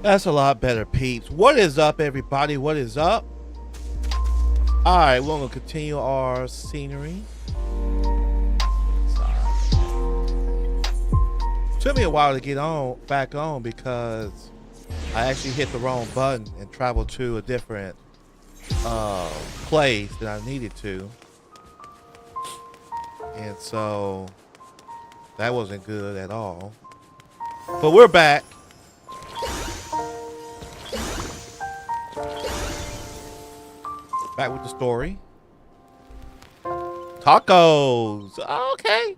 That's a lot better, peeps. What is up, everybody? What is up? All right, we're gonna continue our scenery. Took me a while to get back on because I actually hit the wrong button and traveled to a different place than I needed to, and so that wasn't good at all. But we're back. Back with the story. Tacos. Okay.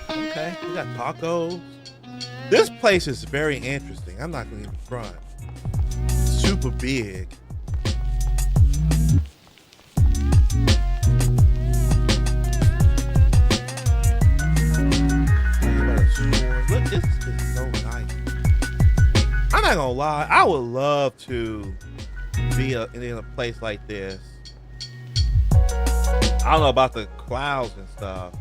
Okay, we got tacos. This place is very interesting. I'm not going to even front. Super big. Look, this is so nice. I'm not gonna lie. I would love to be in a place like this. I don't know about the clouds and stuff.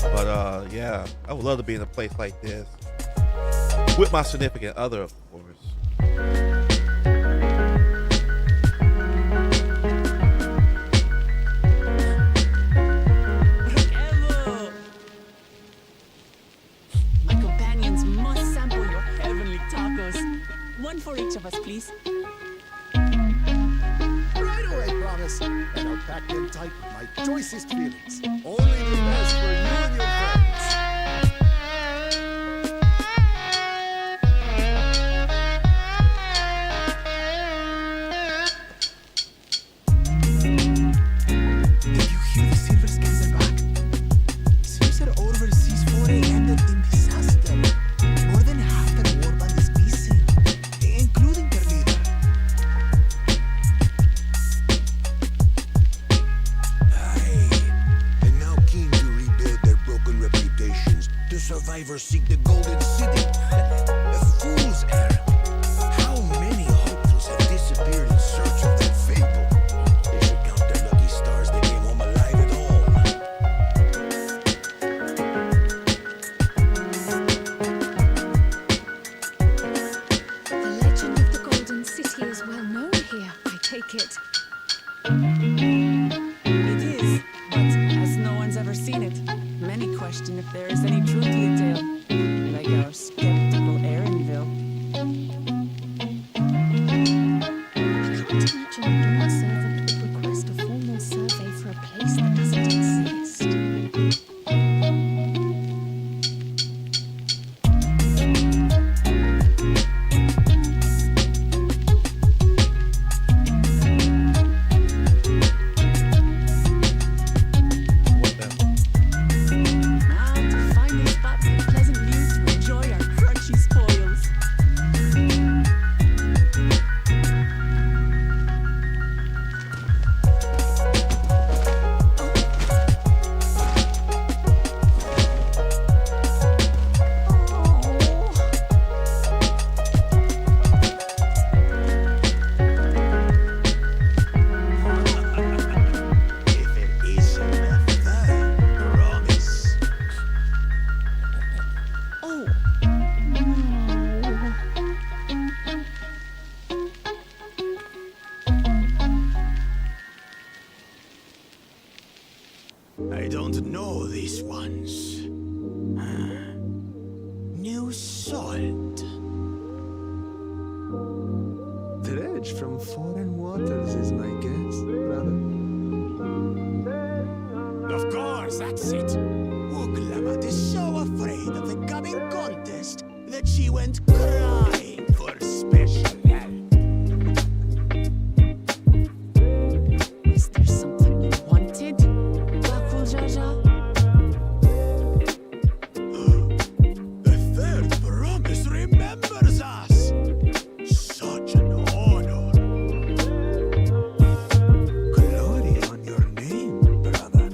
But yeah, I would love to be in a place like this with my significant other, of course. My companions must sample your heavenly tacos. One for each of us, please. Right away, promise. And I'll pack them tight with my choicest feelings. Only the best for you and your friends. Did you hear the silver scales are back? Seems that overseas foray ended in disaster. More than half the warband is missing, including their leader. Aye, and now keen to rebuild their broken reputations. The survivors seek the golden city. A fool's errand. How many hopefuls have disappeared in search of that fable? They should count their lucky stars they came home alive at all. The legend of the Golden City is well known here, I take it. It is, but as no one's ever seen it, many question if there is any truth to the tale. Like our skeptical Erinville. I can't imagine a dawn servant would request a formal survey for a place that doesn't exist. What the? Now to find a spot with a pleasant view to enjoy our crunchy spoils. If it isn't a third promise. Oh, I don't know these ones. New salt. Dredge from foreign waters is my guess, brother. Of course, that's it. Uglamat is so afraid of the coming contest that she went crying for special help. is there something you wanted? Bakul Jaja? The third promise remembers us. Such an honor. Glory on your name, brother.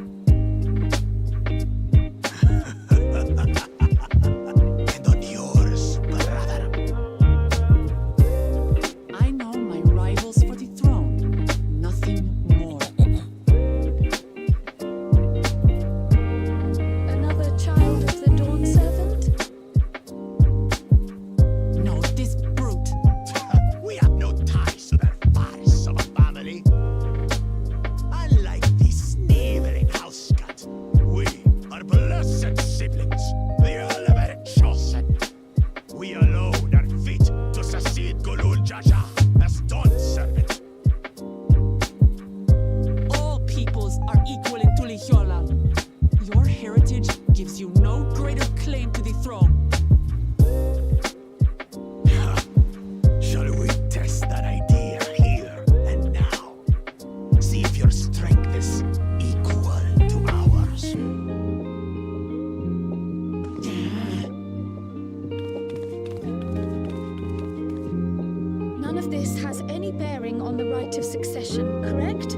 has any bearing on the right of succession, correct?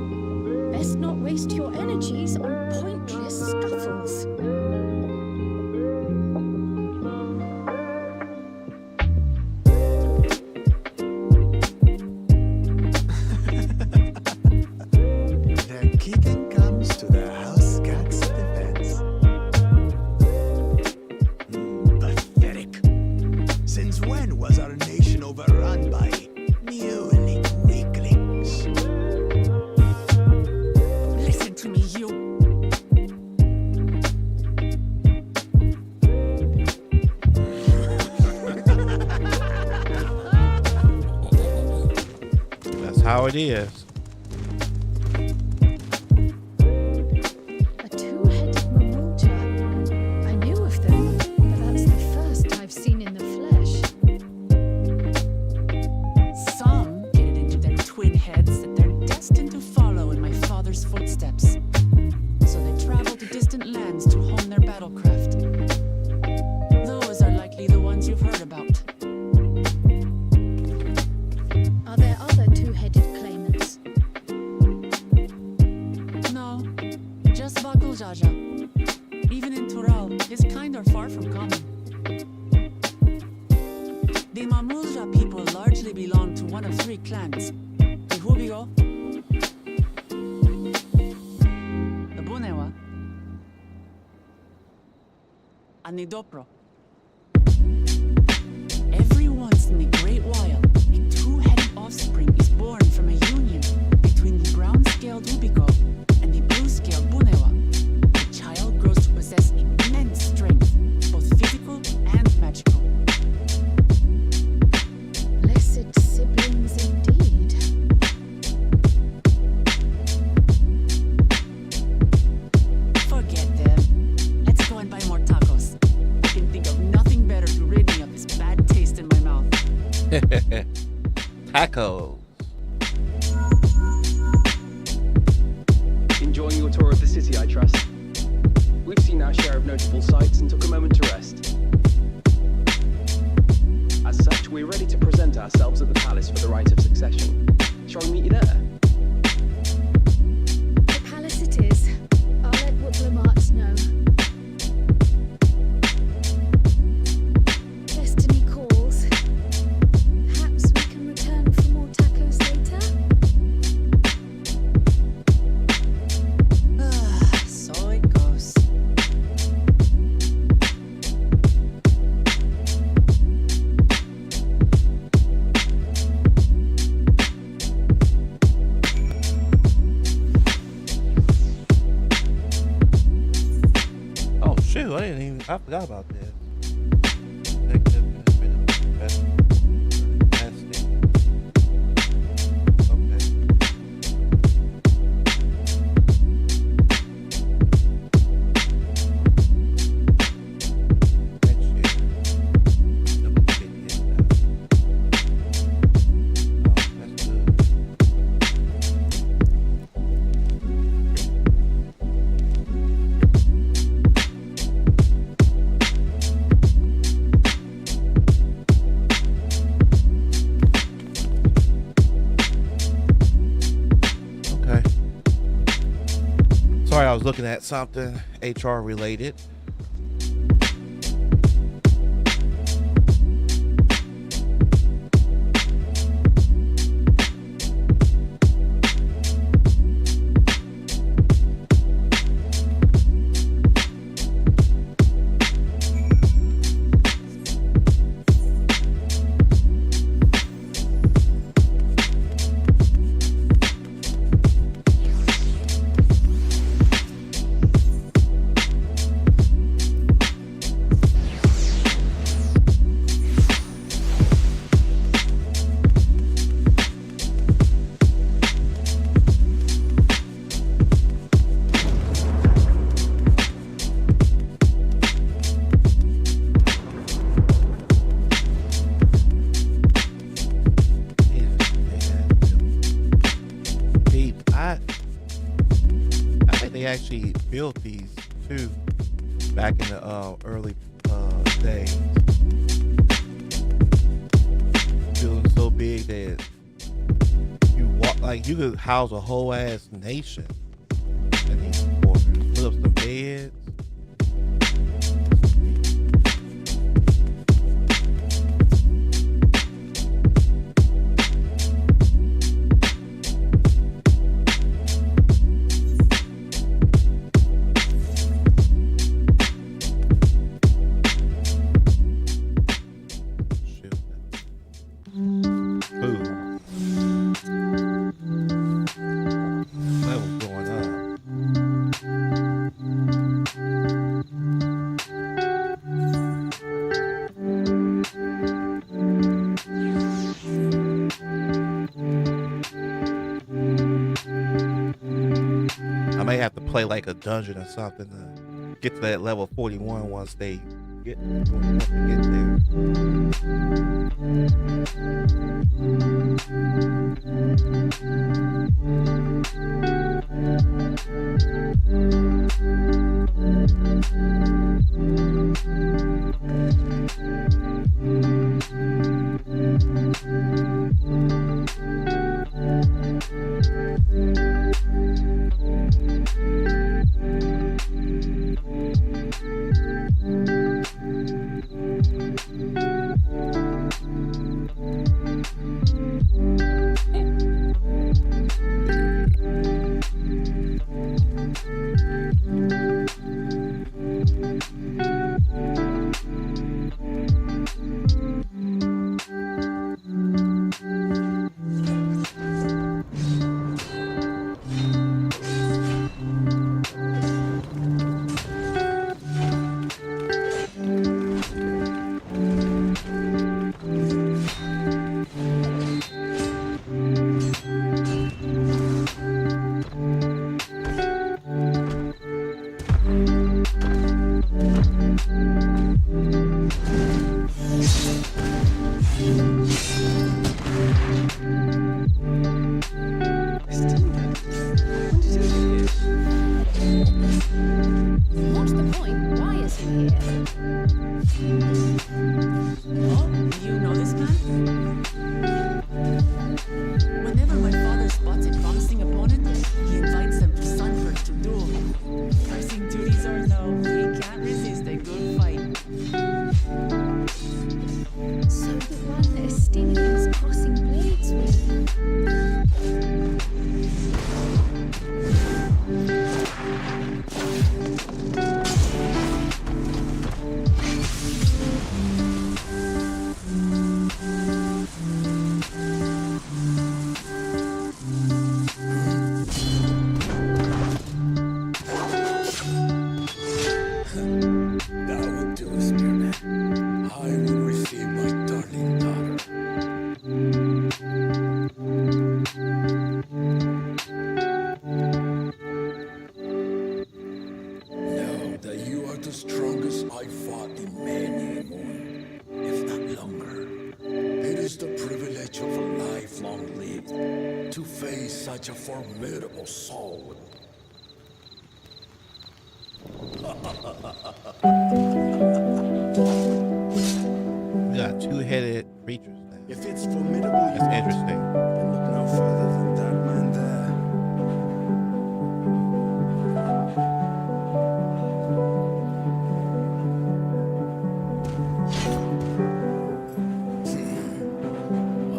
Best not waste your energies on pointless scuffles. The kitten comes to the house cat's defense. Pathetic. Since when was our nation overrun by mewling weaklings? Listen to me, you. That's how it is. A two-headed mammalja. I knew of them, but that's the first I've seen in the flesh. Some get it into their twin heads that they're destined to follow in my father's footsteps. So they travel to distant lands to hone their battlecraft. Those are likely the ones you've heard about. Are there other two-headed claimants? No, just Bakul Jaja. Even in Tural, his kind are far from common. The Mamulja people largely belong to one of three clans. The Hubigo, the Bunewa, and the Dopro. Every once in the great while, a two-headed offspring is born from a union between the brown-scaled Hubigo and the blue-scaled Bunewa. The child grows to possess immense strength, both physical and magical. Blessed siblings indeed. Forget them. Let's go and buy more tacos. I can think of nothing better to rid me of this bad taste in my mouth. Tacos. Enjoying your tour of the city, I trust. We've seen our share of notable sights and took a moment to rest. As such, we're ready to present ourselves at the palace for the rite of succession. Shall we meet you there? The palace it is. I'll let Woodlamarts know. Destiny calls. Perhaps we can return for more tacos later? So it goes. Oh shoot, I forgot about that. That could have been a best fantastic. Okay. Next year. Number 50. Oh, that's good. Okay. Sorry, I was looking at something HR related. Actually built these too back in the early days. Building so big that like you could house a whole ass nation in these quarters. Put up some beds. Play like a dungeon or something to get to that level 41 once they get there. Such a formidable soul. We got two-headed creatures now. If it's formidable, that's interesting. Then look no further than that man there.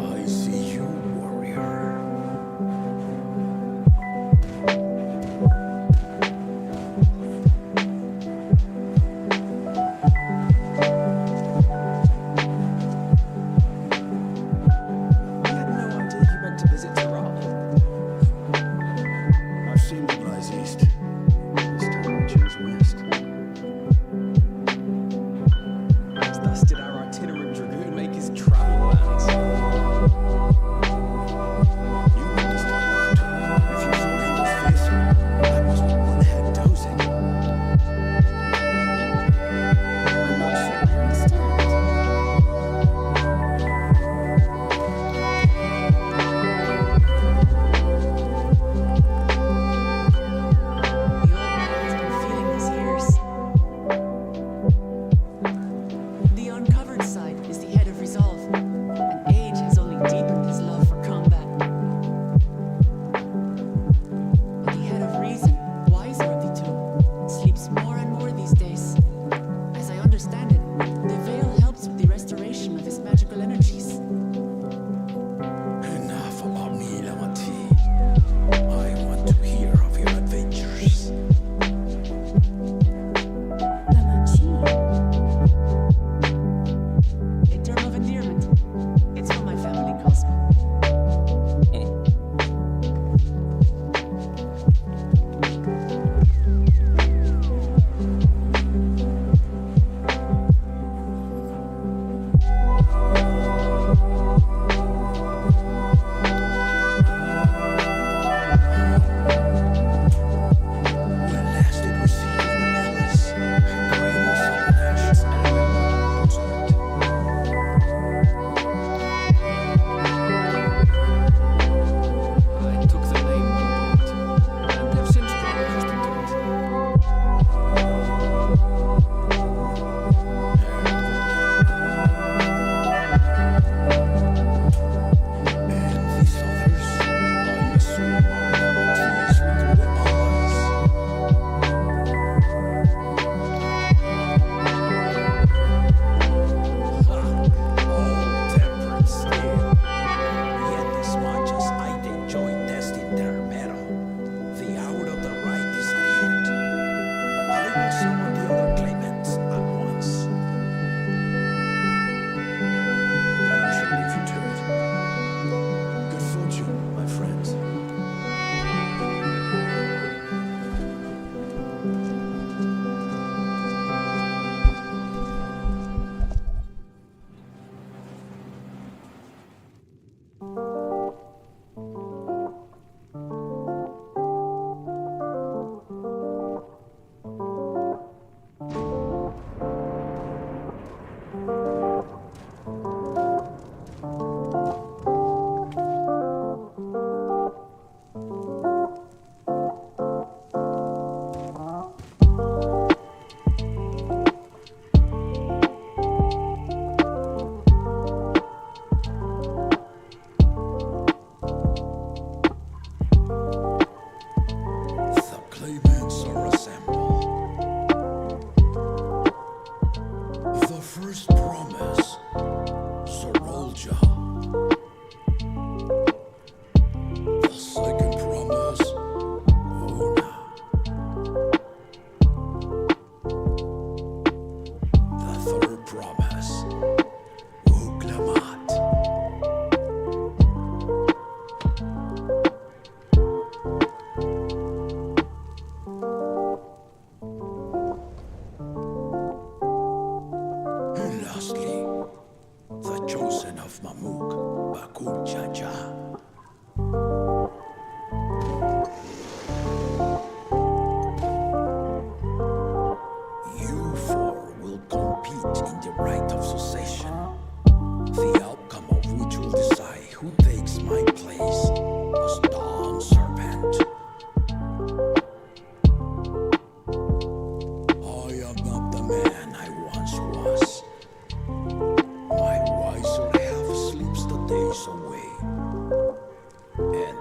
I see you, warrior. We had no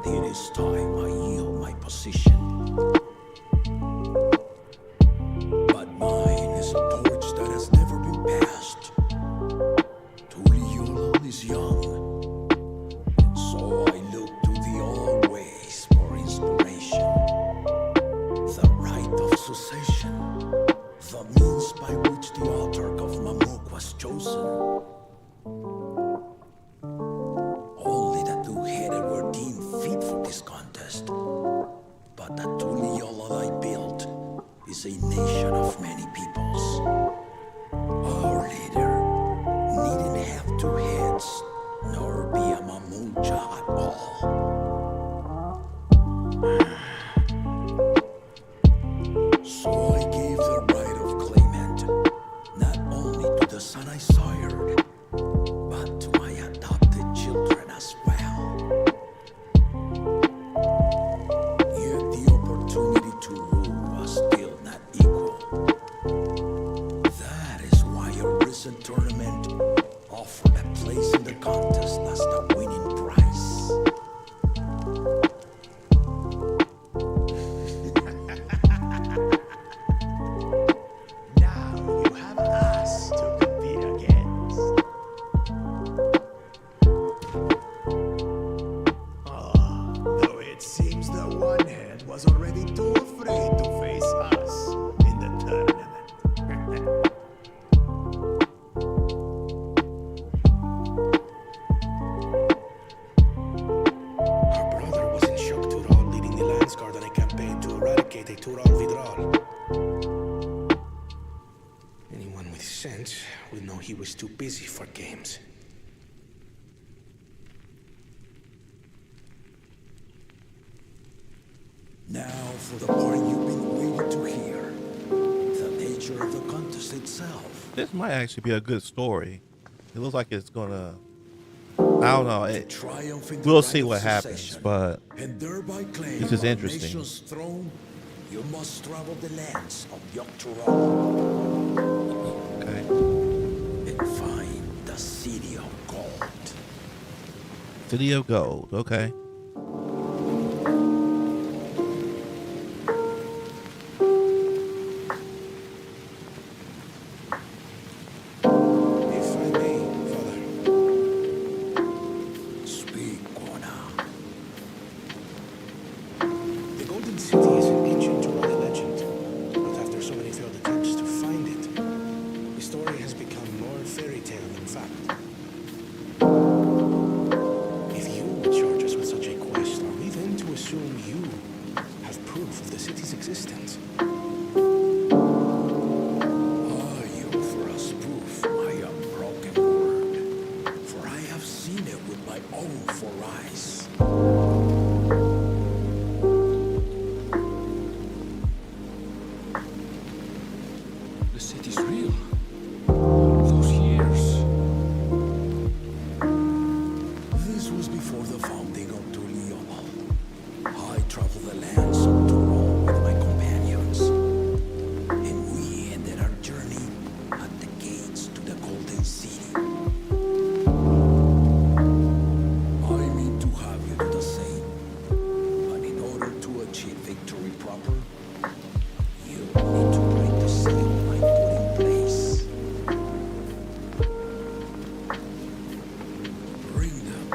it is time I yield my position. But mine is a torch that has never been passed. Tuliyola is young, so I look to the always for inspiration. The right of succession, the means by which the autarch of Mamuk was chosen. Only the two-headed were deemed fit for this contest. But the Tuliyola I built is a nation of many peoples. Our leader needn't have two heads, nor be a Mamuja at all. So I gave the right of claimant, not only to the son I sired, but to my adopted children as well. Yet the opportunity to rule was still not equal. That is why a recent tournament offered a place in the contest as the winning prize. Now you have us to compete against. Though it seems the one head was already too afraid to face us in the tournament. Our brother was in shock Tural leading the Lance Guard on a campaign to eradicate a Tural Vidral. Anyone with sense would know he was too busy for games. Now for the part you've been waiting to hear. The nature of the contest itself. This might actually be a good story. It looks like it's gonna. I don't know. Triumph in the We'll right see of what happens, succession, but and thereby claim this is our interesting. nation's throne, you must travel the lands of Yogg-Turok okay. and find the City of Gold. City of Gold. Okay. If I may, Father. Speak, Gona. The Golden City is an ancient Tural legend, but after so many failed attempts to find it, the story has become more fairy tale than fact. If you would charge us with such a quest, are we then to assume you have proof of the city's existence? I offer us proof, my unbroken word, for I have seen it with my own four eyes. The city's real. Those years. This was before the founding of Tuliyola. I traveled the lands of Tural with my companions, and we ended our journey at the gates to the Golden City. I mean to have you do the same, but in order to achieve victory proper, you need to break the seal I put in place. Bring them.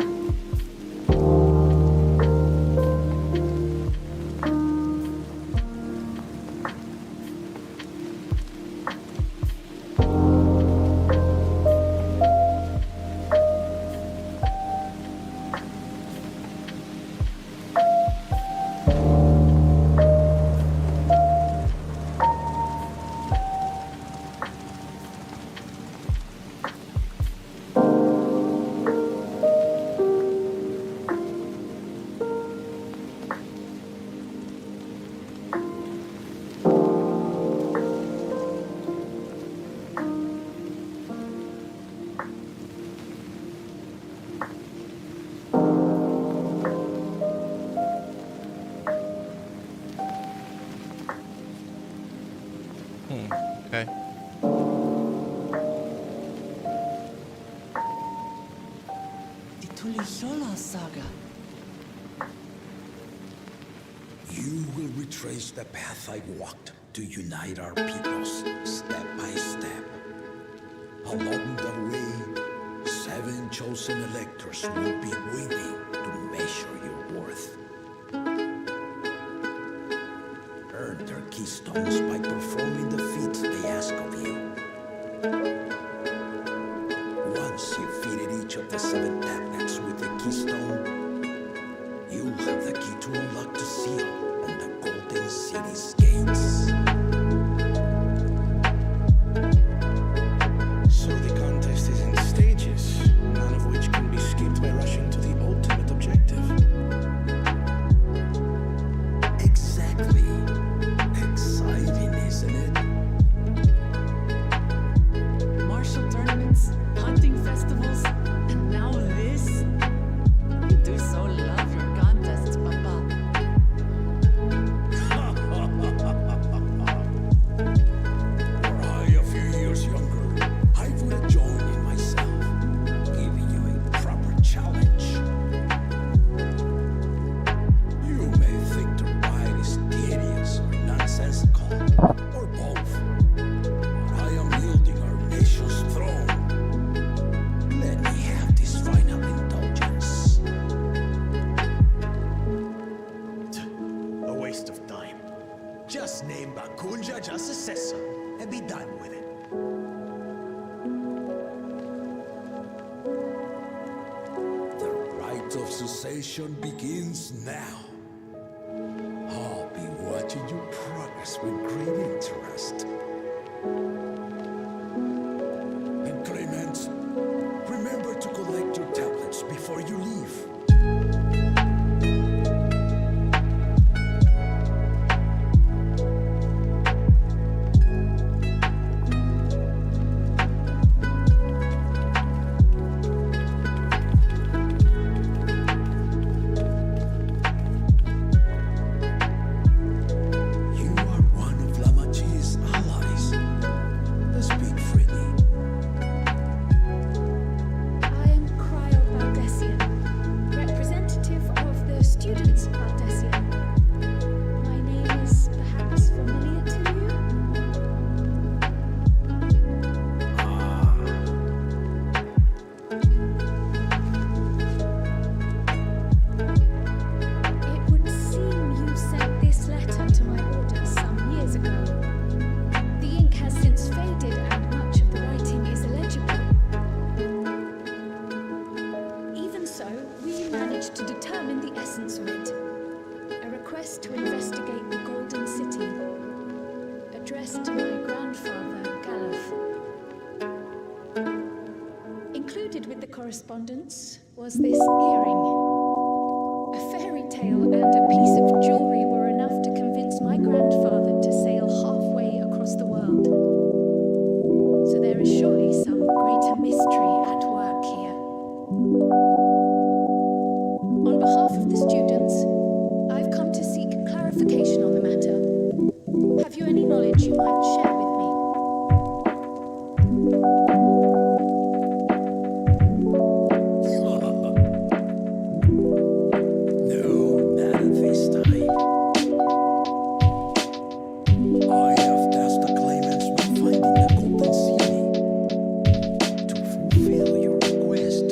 retrace the path I walked to unite our peoples step by step. Along the way, 7 chosen electors will be waiting to measure your worth. Earn their keystones by performing the feats they ask of you. Once you've fitted each of the 7 tablets with a keystone, you'll have the key to unlock the seal on the Golden City's gates. So the contest is in stages, none of which can be skipped by rushing to the ultimate objective. Exactly. Exciting, isn't it? Martial tournaments, hunting festivals, and now this. You do so love your contests, Papa. Were I a few years younger, I would have joined in myself, giving you a proper challenge. You may think the ride is tedious or nonsensical, or both, but I am wielding our nation's throne. Let me have this final indulgence. A waste of time. Just name Bakunja Jasasessa and be done with it. The rite of cessation begins now. I'll be watching your progress with great interest. And Clement, remember to collect your tablets before you leave. You are one of Lamachi's allies. Speak freely. I am Cryo Baldessian, representative of the students of Baldessian. My name is perhaps familiar to you? It would seem you sent this letter to my orders some years ago. The ink has since faded and much of the writing is illegible. Even so, we managed to determine the essence of it. A request to investigate the Golden City, addressed to my grandfather, Galuf. Included with the correspondence was this earring. A fairy tale and a piece of jewelry were enough to convince my grandfather to sail halfway across the world. So there is surely some greater mystery at work here. On behalf of the students, I've come to seek clarification on the matter. Have you any knowledge you might share with me? No, not at this time. I have tasked the claimants with finding the Golden City. To fulfill your request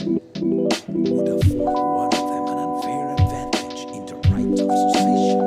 would afford one of them an unfair advantage in the rite of succession.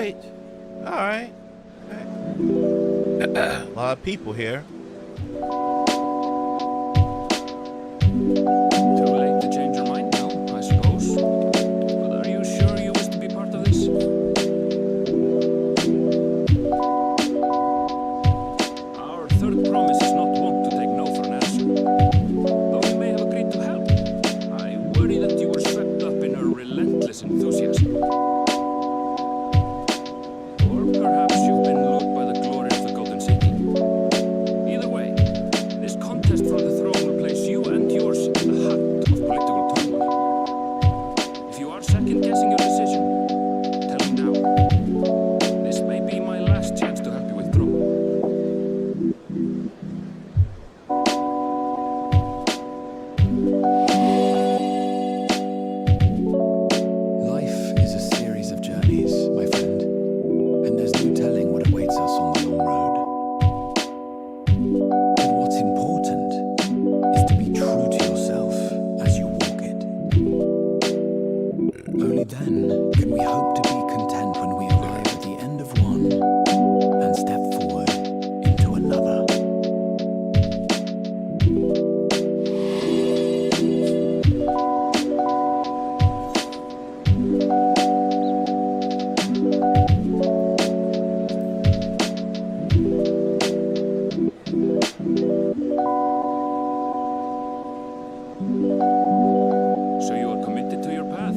right. All right. Okay. A lot of people here. Too late to change your mind now, I suppose. But are you sure you wish to be part of this? Our third promise is not wont to take no for an answer. Though you may have agreed to help, I worry that you were swept up in a relentless enthusiasm. Or perhaps you've been lured by the glory of the Golden City. Either way, this contest for the throne will place you and yours in the heart of political turmoil. If you are second-guessing your decision, tell me now. This may be my last chance to help you withdraw. Life is a series of journeys, my friend, and there's no telling what awaits us on the long road. But what's important is to be true to yourself as you walk it. Only then can we hope to be content when we arrive at the end of one and step forward into another. So you are committed to your path?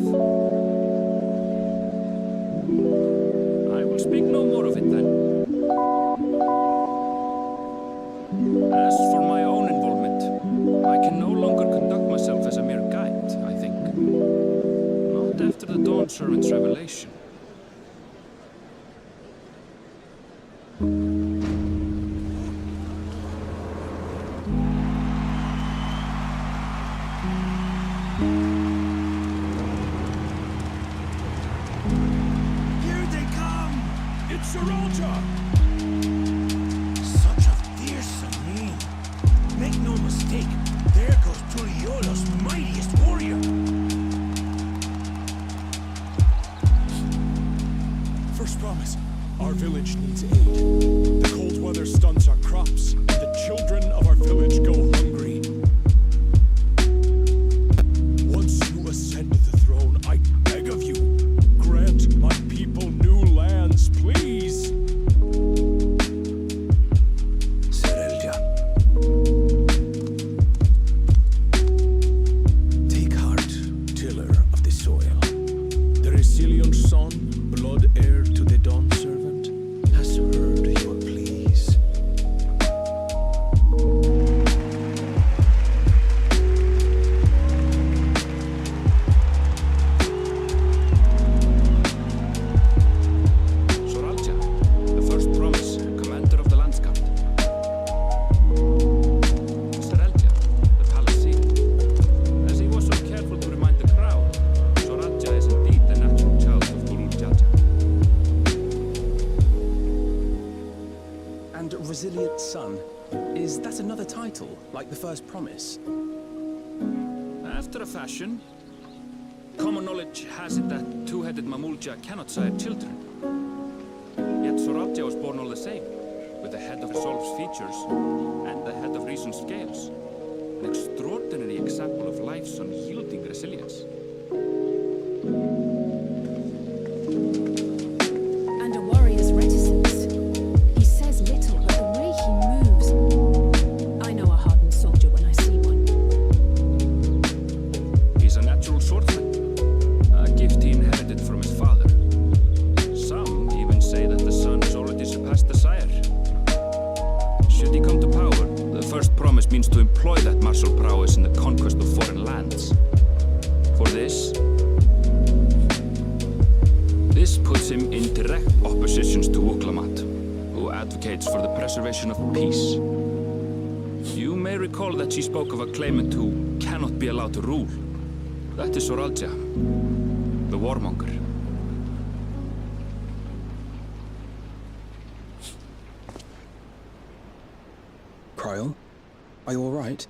I will speak no more of it then. As for my own involvement, I can no longer conduct myself as a mere guide, I think. Not after the Dawn Servant's revelation. Here they come! It's Saralta! Such a fearsome name. Make no mistake, there goes Turiola's mightiest warrior. First promise. Our village needs aid. The cold weather stunts our crops, and the children of our village go hungry. Once you ascend the throne, I beg of you, grant my people new lands, please. Serelja. Take heart, tiller of the soil. The Resilience son, blood heir to the Dawn Servant, Has heard your pleas. Soralja, the first promise, commander of the Landscape. Strelja, the Palasine. As he was so careful to remind the crowd, Soralja is indeed the natural child of Guruljaja. And Resilient Son, is that another title, like the first promise? After a fashion, common knowledge has it that two-headed Mamulja cannot sire children. Yet Soralja was born all the same, with the head of Resolve's features and the head of Reason's scales. An extraordinary example of life's unyielding resilience. And a warrior's reticence. He says little, but the way he moves. I know a hardened soldier when I see one. He's a natural swordsman, a gift he inherited from his father. Some even say that the son has already surpassed the sire. Should he come to power, the first promise means to employ that martial prowess in the conquest of foreign lands. For this puts him in direct oppositions to Uklamat, who advocates for the preservation of peace. You may recall that she spoke of a claimant who cannot be allowed to rule. That is Soralja, the warmonger. Cryle, are you all right?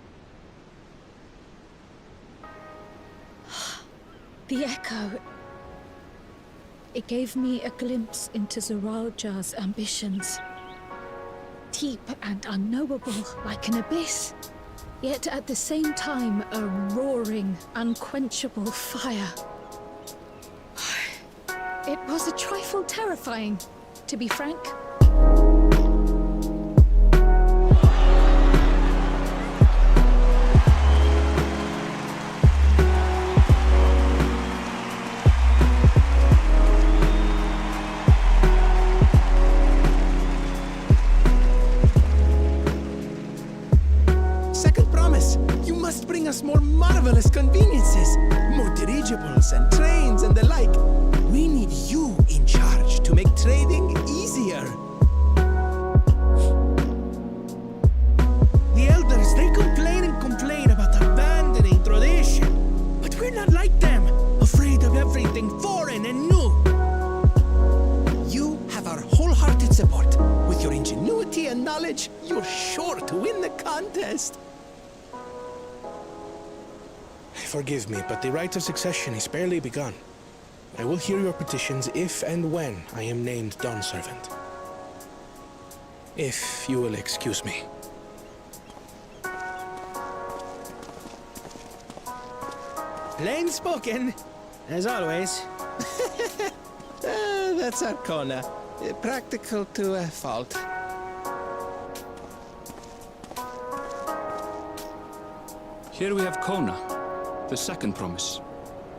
The echo. It gave me a glimpse into Zoralja's ambitions. Deep and unknowable, like an abyss. Yet at the same time, a roaring, unquenchable fire. It was a trifle terrifying, to be frank. Second promise, you must bring us more marvelous conveniences. More dirigibles and trains and the like. We need you in charge to make trading easier. The elders, they complain about abandoning tradition. But we're not like them, afraid of everything foreign and new. You have our wholehearted support. With your ingenuity and knowledge, you're sure to win the contest. Forgive me, but the right of succession is barely begun. I will hear your petitions if and when I am named Dawn Servant. If you will excuse me. Plain spoken, as always. That's Arcona. Practical to a fault. Here we have Kona, the second promise,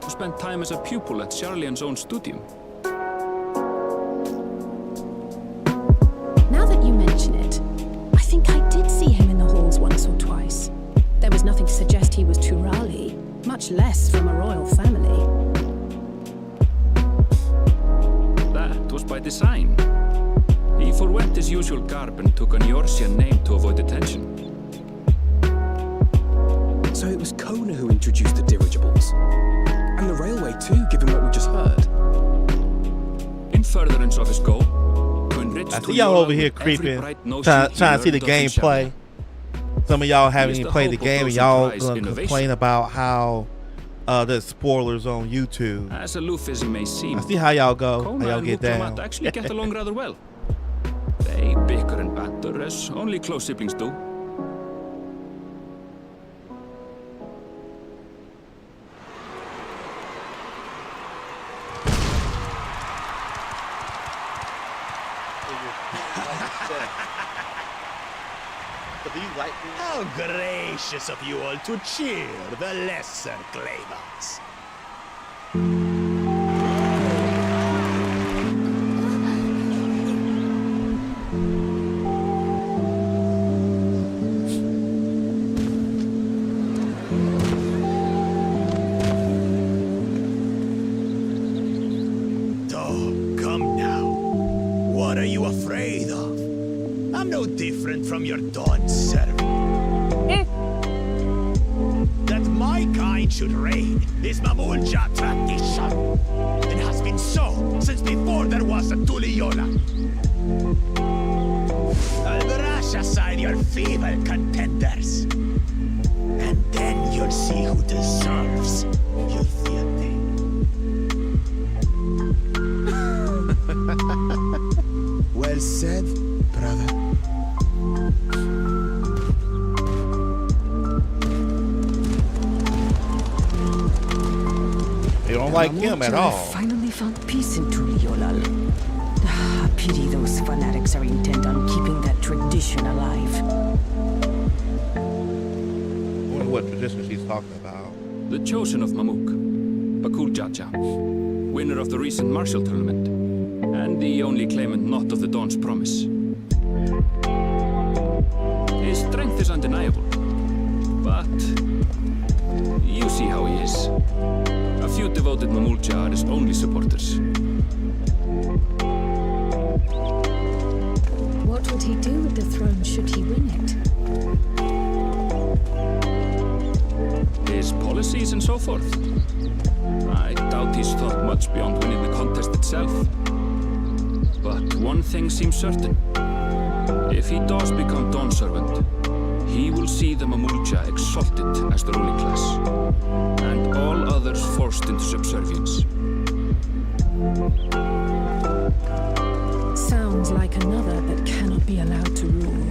who spent time as a pupil at Charlian's own studio. Now that you mention it, I think I did see him in the halls once or twice. There was nothing to suggest he was Turali, much less from a royal family. That was by design. He forwent his usual garb and took an Eorzean name to avoid attention. So it was Kona who introduced the dirigibles. And the railway too, given what we just heard. In furtherance of his goal, to enrich I see y'all over here creeping, trying to see the gameplay. Some of y'all haven't even played the game and y'all gonna complain about how there's spoilers on YouTube. As aloof as he may seem, I see how y'all go, Kona how y'all and get down. Muktamat actually get along rather well. They bicker and banter as only close siblings do. How gracious of you all to cheer the lesser claimants. Oh, come now. What are you afraid of? I'm no different from your Dawn servant. That my kind should reign is Mamulja tradition, and has been so since before there was a Tuliola. I'll brush aside your feeble contenders, and then you'll see who deserves your fealty. Well said, brother. They don't like him at all. Finally found peace in Tuliolal. Pity those fanatics are intent on keeping that tradition alive. I wonder what tradition she's talking about. The chosen of Mamuk, Bakul Jaja, winner of the recent martial tournament, and the only claimant not of the Dawn's promise. His strength is undeniable, but you see how he is. A few devoted Mamulja are his only supporters. What would he do with the throne should he win it? His policies and so forth. I doubt he's thought much beyond winning the contest itself. But one thing seems certain. If he does become Dawn Servant, he will see the Mamulja exalted as the ruling class, and all others forced into subservience. Sounds like another that cannot be allowed to rule.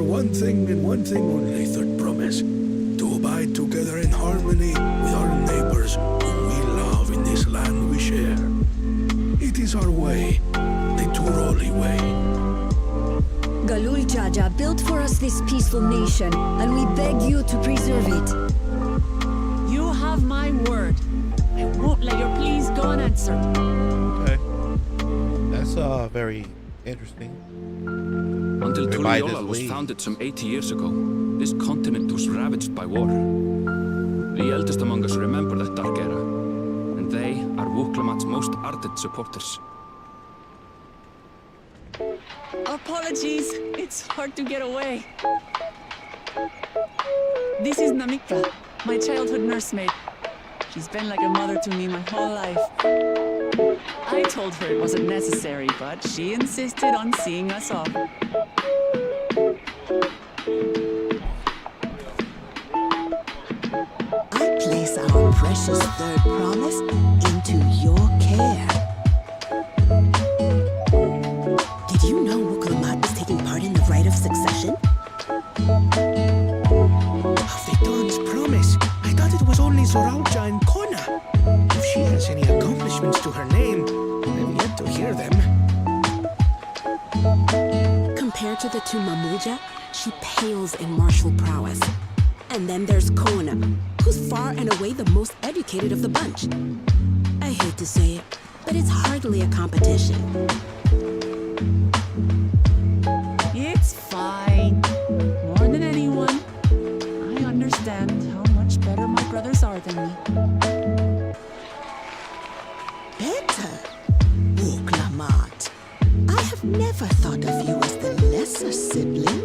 One thing and one thing only, third promise. To abide together in harmony with our neighbors whom we love in this land we share. It is our way, the Turoli way. Galul Jaja built for us this peaceful nation, and we beg you to preserve it. You have my word. I won't let your pleas go unanswered. Okay. That's very interesting. Until Turiola was founded some 80 years ago, this continent was ravaged by war. The eldest among us remember that dark era, and they are Wuklamat's most ardent supporters. Apologies, it's hard to get away. This is Namika, my childhood nursemaid. She's been like a mother to me my whole life. I told her it wasn't necessary, but she insisted on seeing us off. I place our precious third promise into your care. Did you know Wuklamat is taking part in the rite of succession? The Dawn's promise. I thought it was only Zoralja and Kona. If she has any accomplishments to her name, I've yet to hear them. Compared to the two Mamulja, she pales in martial prowess. And then there's Kona, who's far and away the most educated of the bunch. I hate to say it, but it's hardly a competition. It's fine. More than anyone, I understand how much better my brothers are than me. Better? Wuklamat. I have never thought of you as the lesser sibling.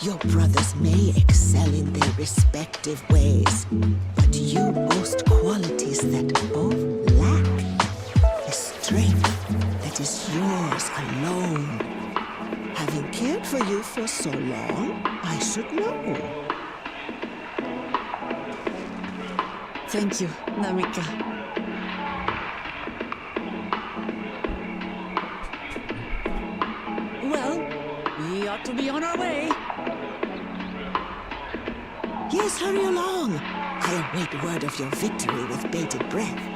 Your brothers may excel in their respective ways, but you boast qualities that both lack. A strength that is yours alone. Having cared for you for so long, I should know. Thank you, Namika. Well, we ought to be on our way. Yes, hurry along. I await word of your victory with bated breath.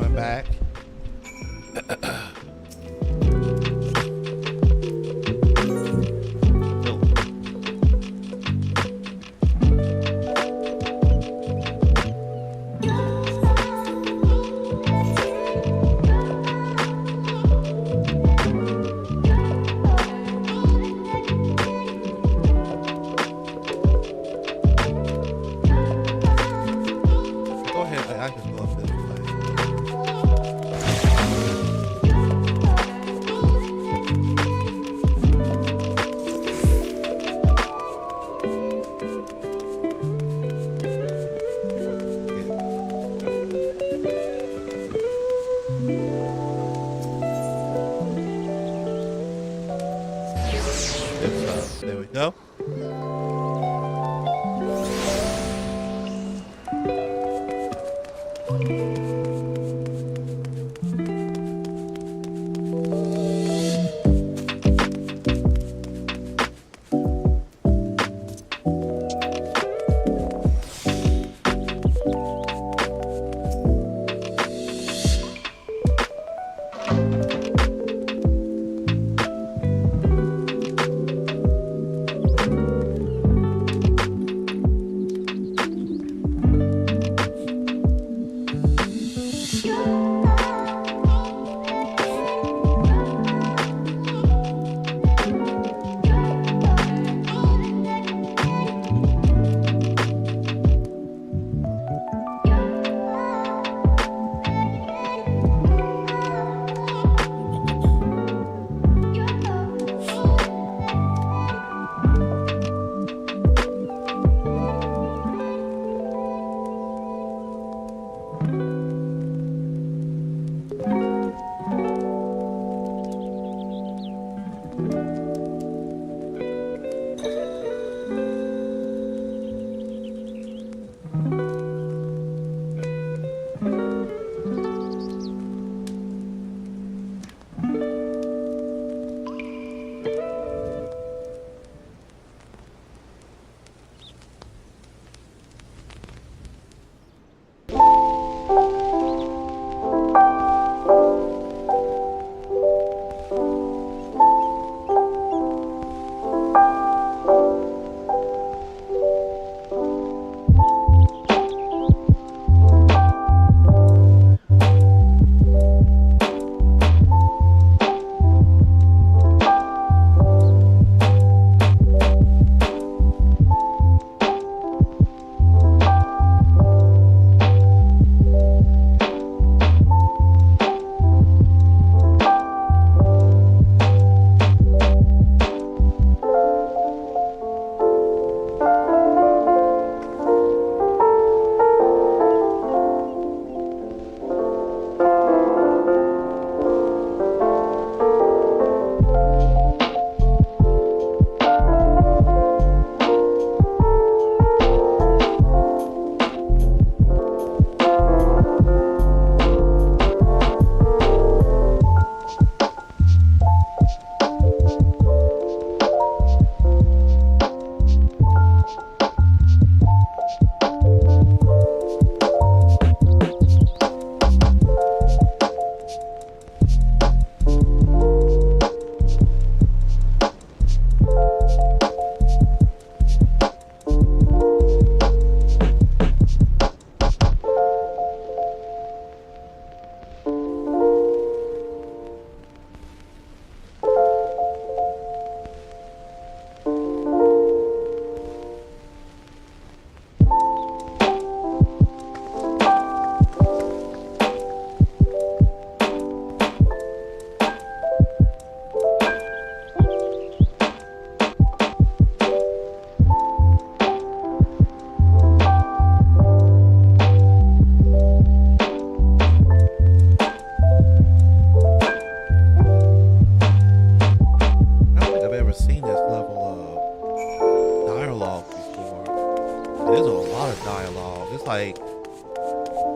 going back. There we go.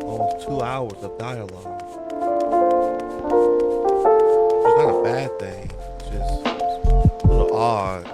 almost 2 hours of dialogue. It's not a bad thing. It's just a little odd.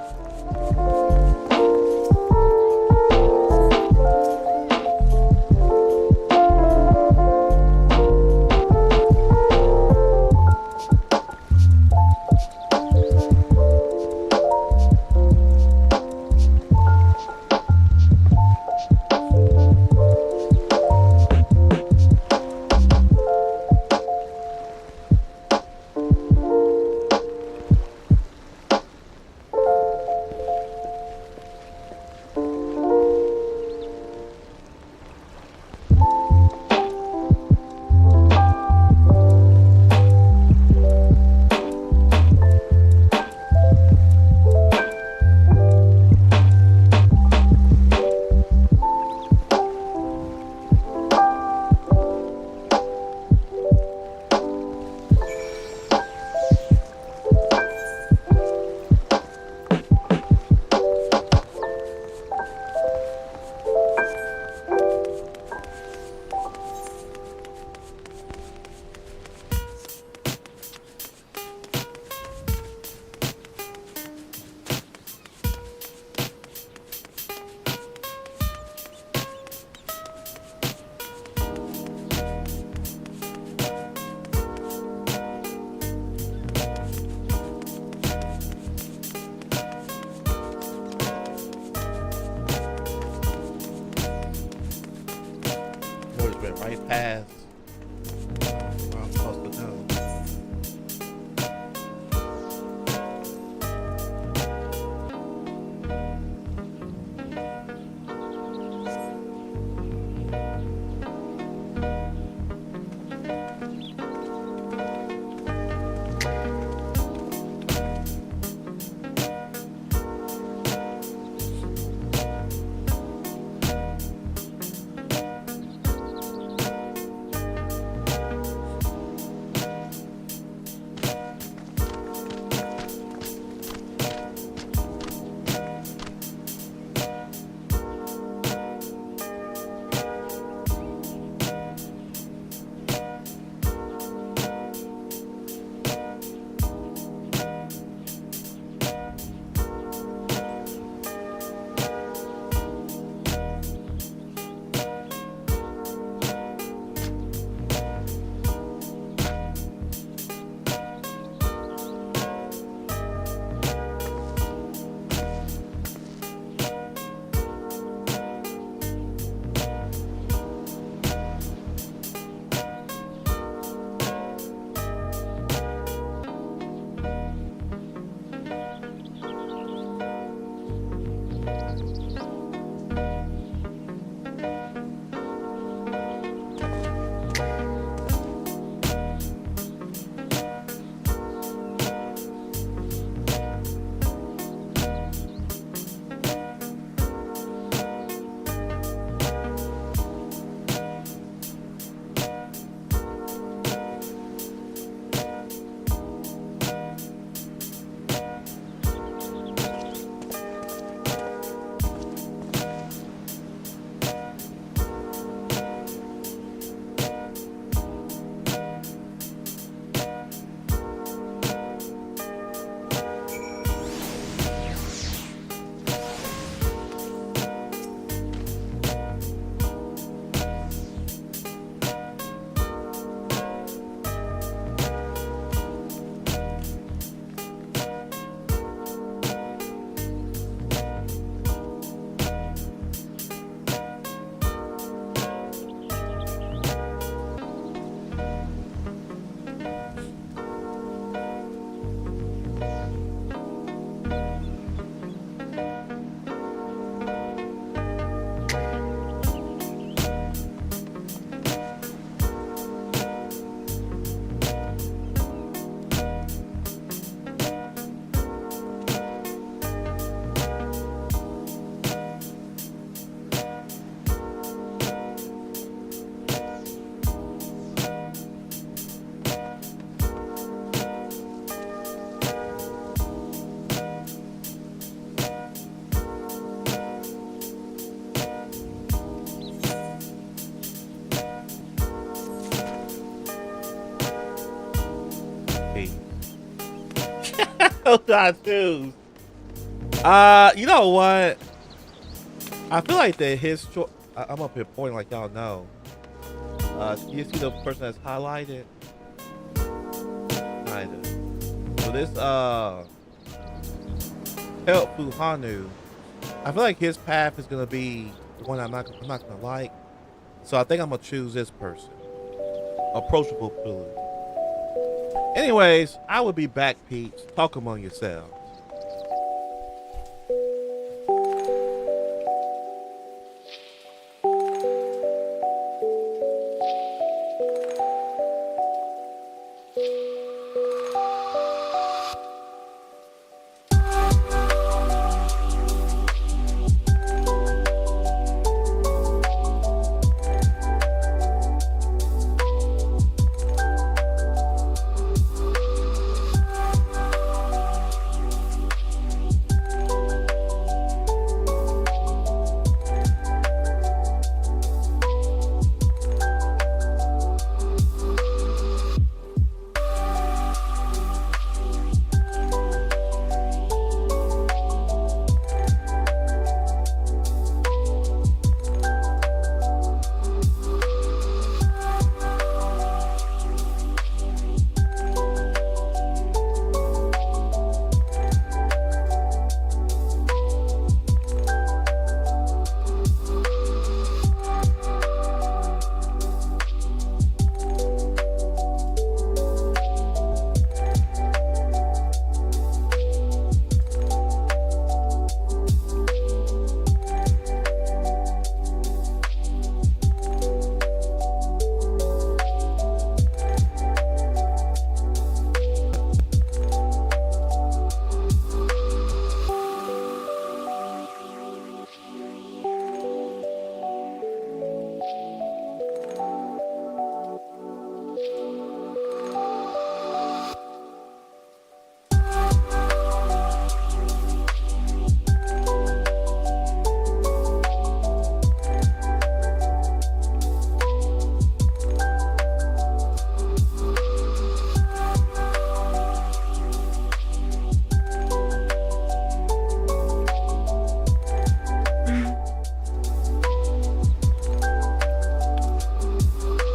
Pete. Those are shoes. You know what? I feel like that his choice. I'm up here pointing like y'all know. You see the person that's highlighted? Kinda. So this Helpful Hanu. I feel like his path is gonna be one I'm not gonna like. So I think I'm gonna choose this person. Approachable Pulu. Anyways, I will be back, peeps. Talk among yourselves.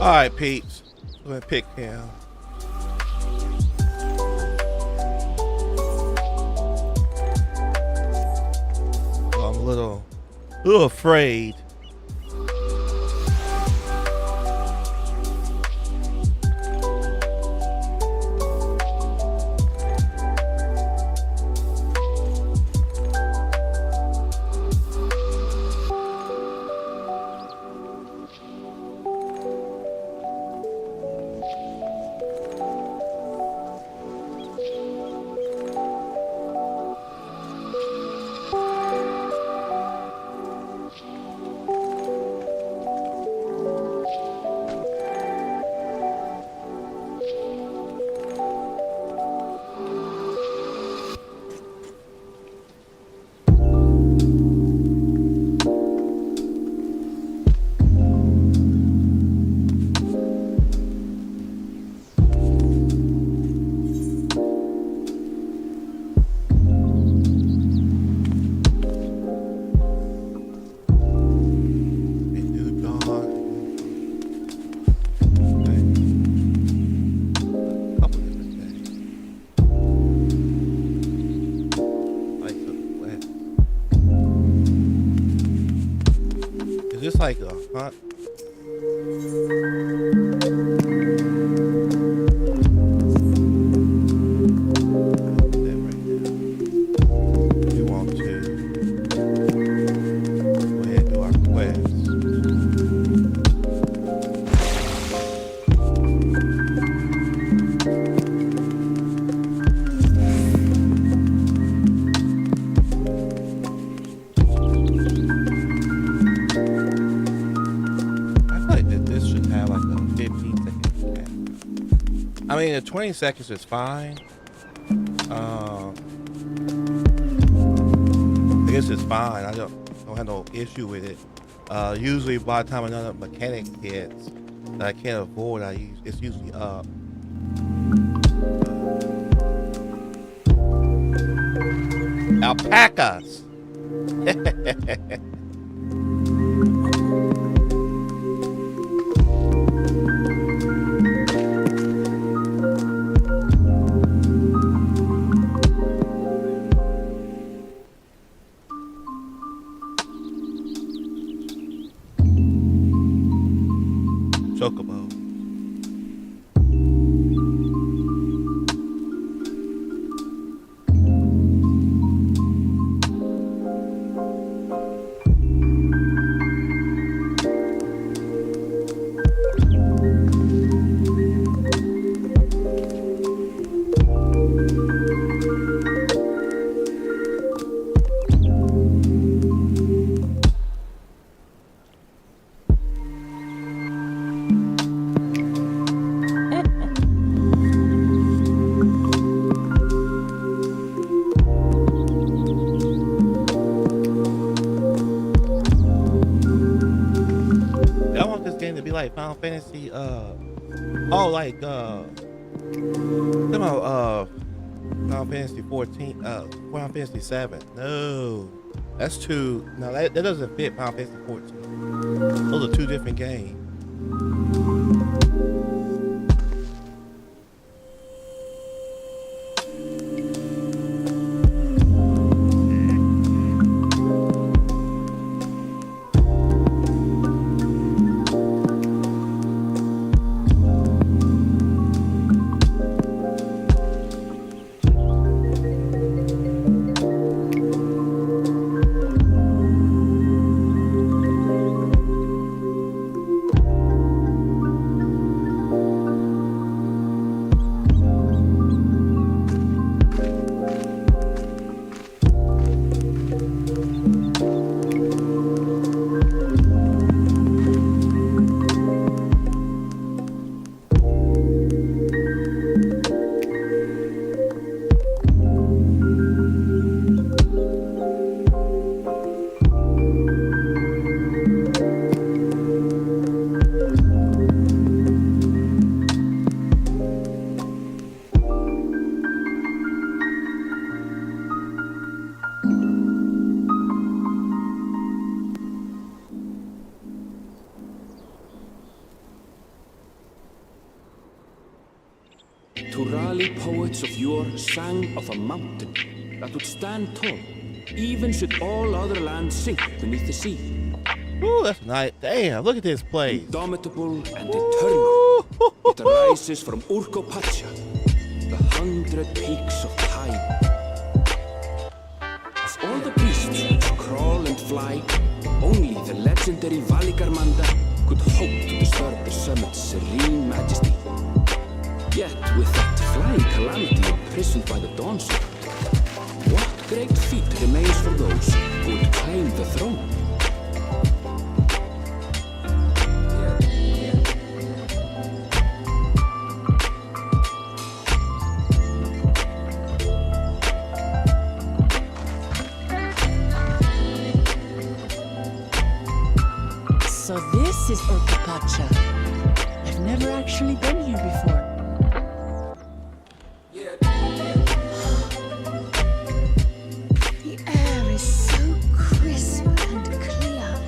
All right, peeps. I'm gonna pick him. I'm a little afraid. Is this like a hunt? We want to go ahead and do our quest. I mean, the 20 seconds is fine. I guess it's fine. I don't have no issue with it. Usually, by the time another mechanic hits that I can't avoid, it's usually up. Alpacas. Chocobo. Like Final Fantasy, Final Fantasy 14, Final Fantasy 7. No, that's too. No, that doesn't fit Final Fantasy 14. Those are two different games. Turali poets of yore sang of a mountain that would stand tall, even should all other lands sink beneath the sea. Ooh, that's nice. Damn, look at this place. Indomitable and eternal, it rises from Urkopacha, the 100 peaks of time. Of all the beasts which crawl and fly, only the legendary Valigarmanda could hope to disturb the summit's serene majesty. Yet, with that flying calamity imprisoned by the Dawntrail, what great feat remains for those who would claim the throne? So this is Urkopacha. I've never actually been here before. The air is so crisp and clear.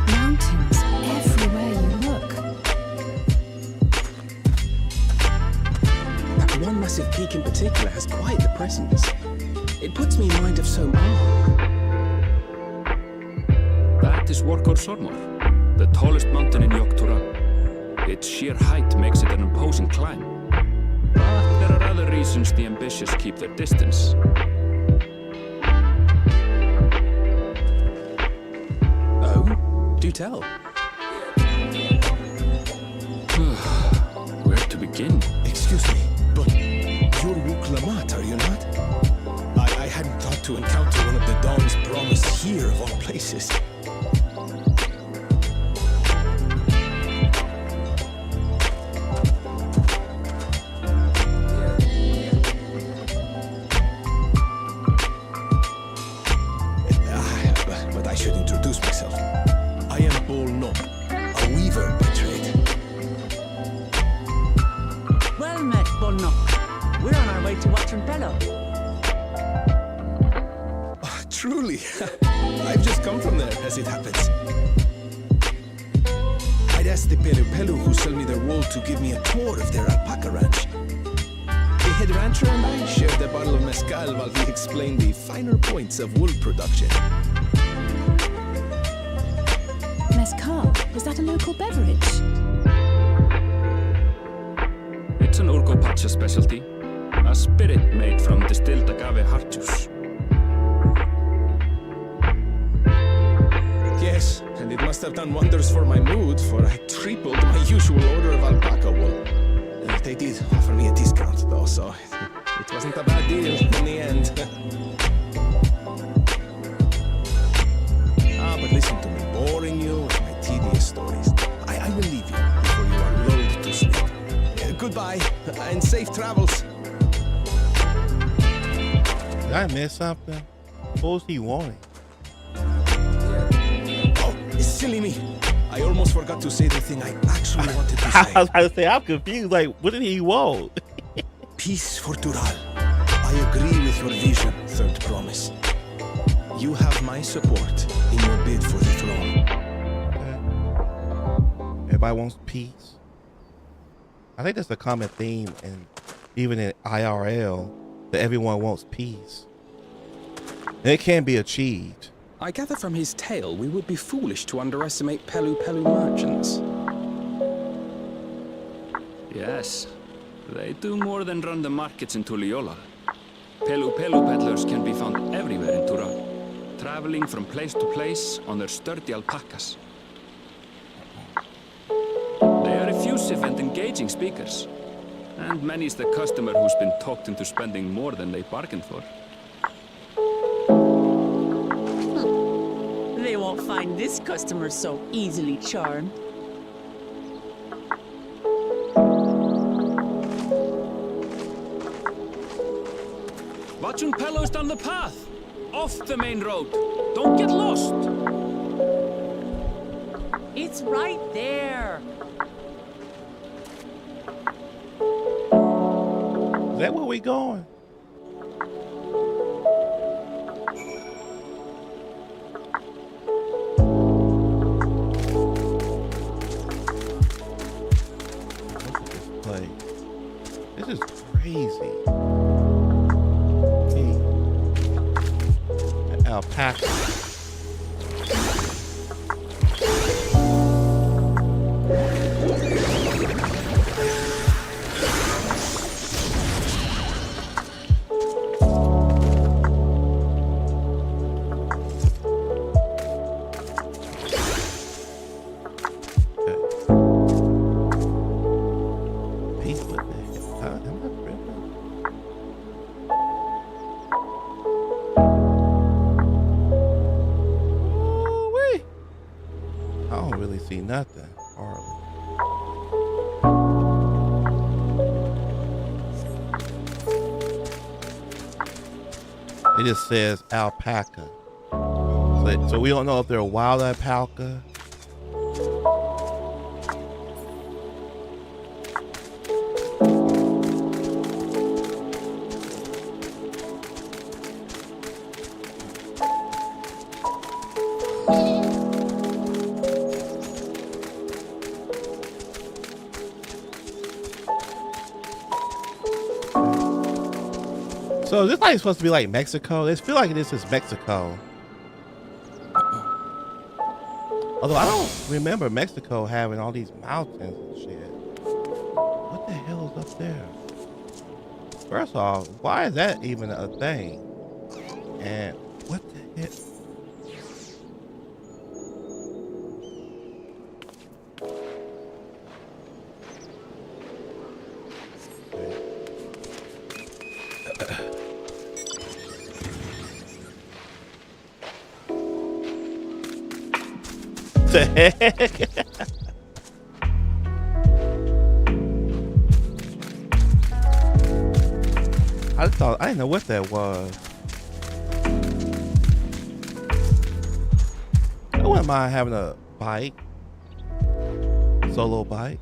Mountains everywhere you look. That one massive peak in particular has quite the presence. It puts me in mind of so many. That is Workor Sormor, the tallest mountain in Yogg-Tura. Its sheer height makes it an imposing climb. But there are other reasons the ambitious keep their distance. Oh? Do tell. Where to begin? Excuse me, but you're Wuk-Lamat, are you not? I hadn't thought to encounter one of the Dawn's promise here of all places. But I should introduce myself. I am Bol Nok, a weaver by trade. Well met, Bolnok. We're on our way to Watron Bello. truly. I've just come from there, as it happens. I'd asked the Pelu who sell me their wool to give me a tour of their alpaca ranch. The head rancher and I shared a bottle of mezcal while he explained the finer points of wool production. Mezcal? Was that a local beverage? It's an Urcopacha specialty. A spirit made from distilled agave heart juice. Yes, and it must have done wonders for my mood, for I tripled my usual order of alpaca wool. They did offer me a discount, though, so it wasn't a bad deal in the end. But listen to me, boring you with my tedious stories. I will leave you before you are lulled to sleep. Goodbye, and safe travels. Did I miss something? What was he wanting? Oh, silly me. I almost forgot to say the thing I actually wanted to say. I was about to say, I'm confused. Like, what did he want? Peace for Tural. I agree with your vision, Third Promise. You have my support in your bid for the throne. Okay. Everybody wants peace. I think that's a common theme, and even in IRL, that everyone wants peace. And it can be achieved. I gather from his tale we would be foolish to underestimate Pelu merchants. Yes, they do more than run the markets in Tuliola. Pelu peddlers can be found everywhere in Tural, traveling from place to place on their sturdy alpacas. They are effusive and engaging speakers, and many's the customer who's been talked into spending more than they bargained for. They won't find this customer so easily charmed. Watching Pelos down the path, off the main road. Don't get lost. It's right there. Is that where we going? This is crazy. Hey. An alpaca. Nothing, hardly. It just says alpaca. So we don't know if they're a wild alpaca. So this like supposed to be like Mexico. It feel like this is Mexico. Although I don't remember Mexico having all these mountains and shit. What the hell is up there? First off, why is that even a thing? And what the hell? The heck? I didn't know what that was. I wouldn't mind having a bike, solo bike.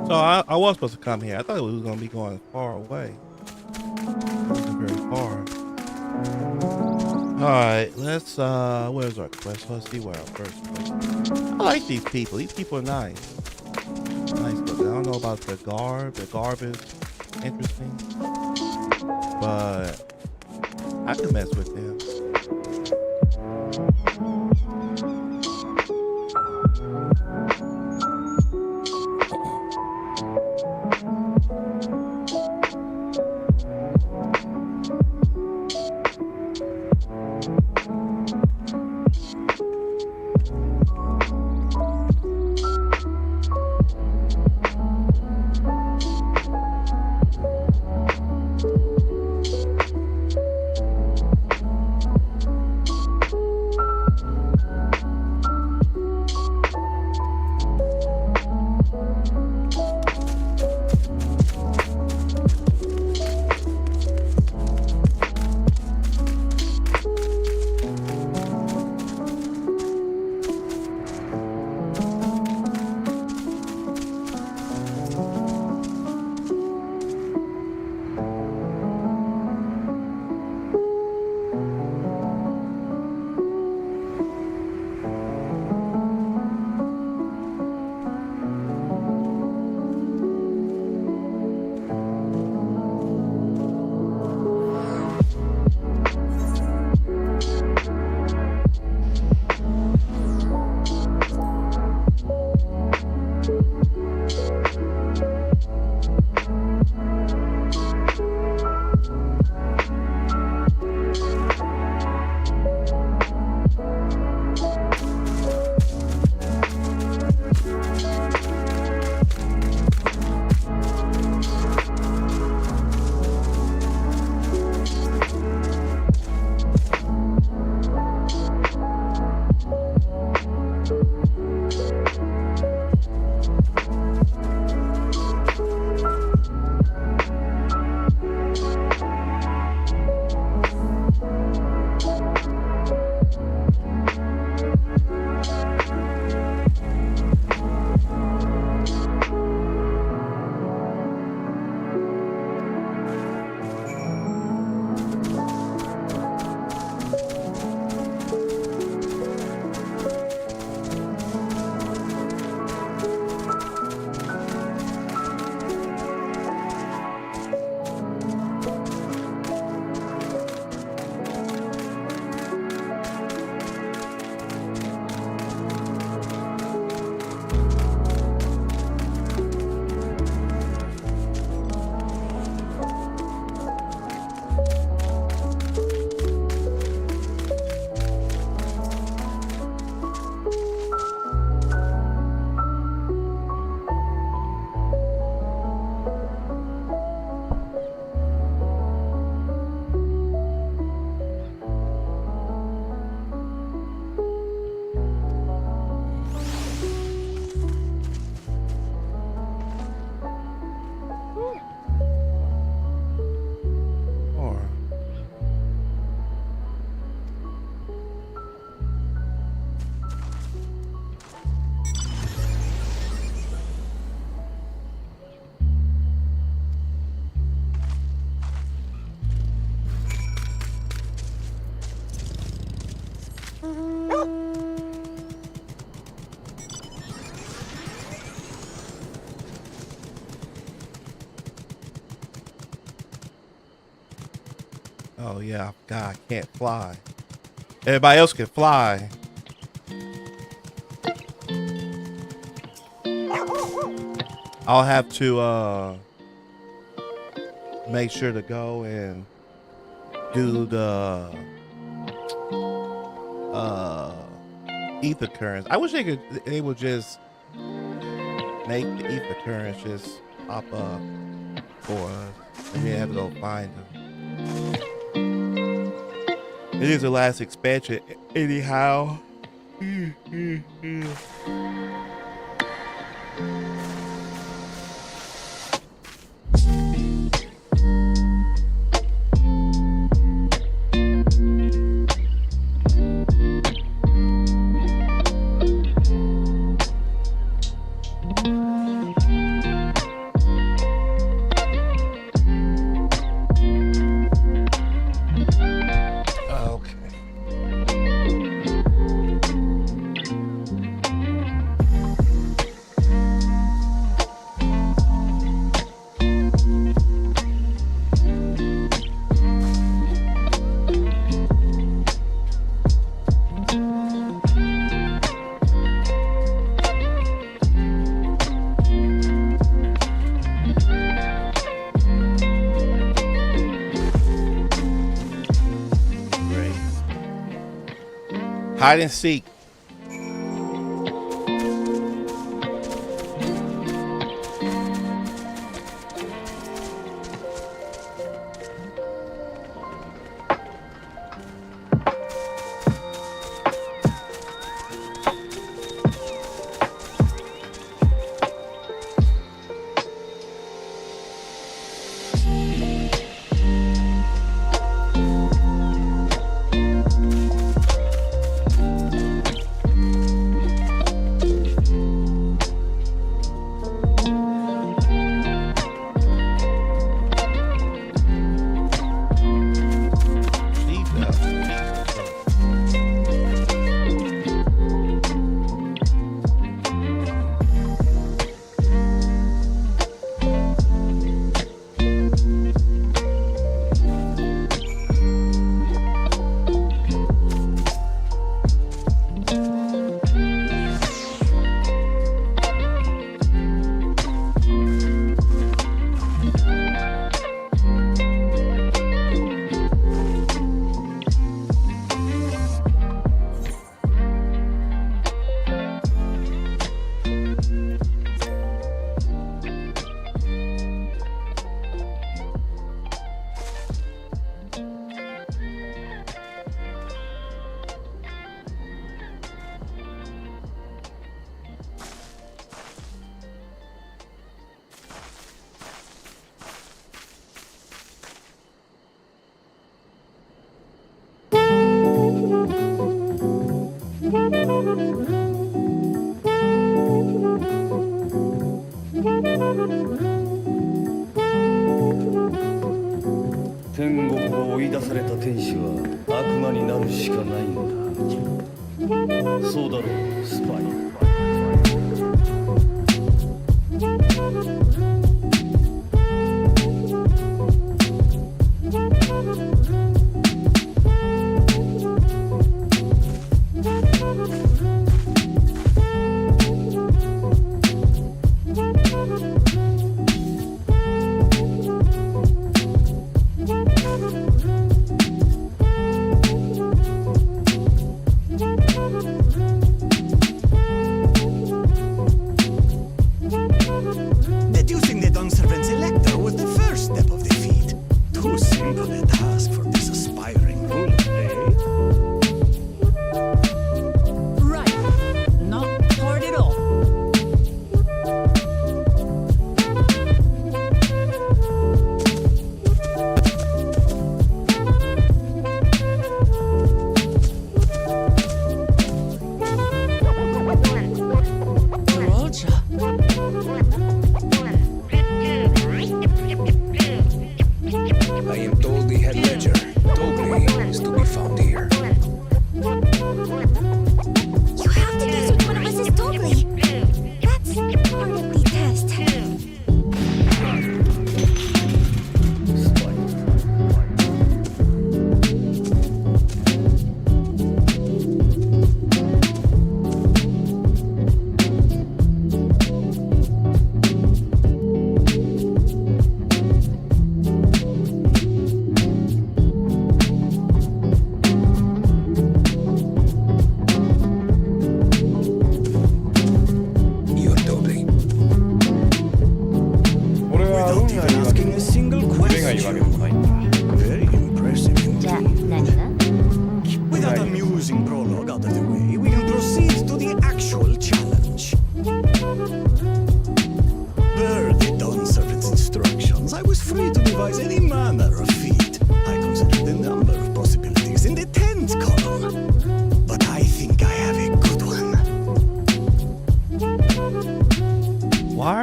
So I was supposed to come here. I thought it was going to be going far away. It wasn't very far. Alright, let's, where's our quest? Let's see where our first quest. I like these people. These people are nice. Nice looking. I don't know about the garb. The garb is interesting. But I can mess with them. Oh yeah, God, I can't fly. Everybody else can fly. I'll have to make sure to go and do the ether currents. I wish they would just make the ether currents just pop up for us, and we have to go find them. It is the last expansion, anyhow. Hide and seek.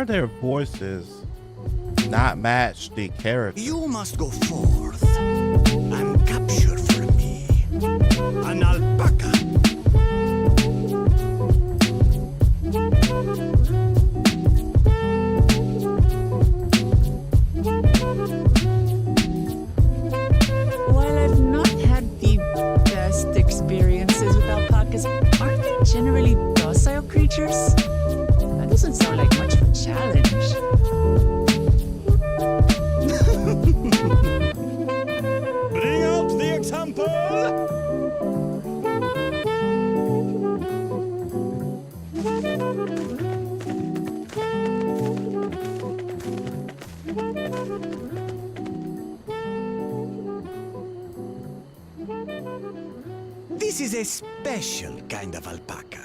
Their voices not match the character. You must go forth and capture for me an alpaca. While I've not had the best experiences with alpacas, aren't they generally docile creatures? That doesn't sound like much of a challenge. Bring out the example! This is a special kind of alpaca.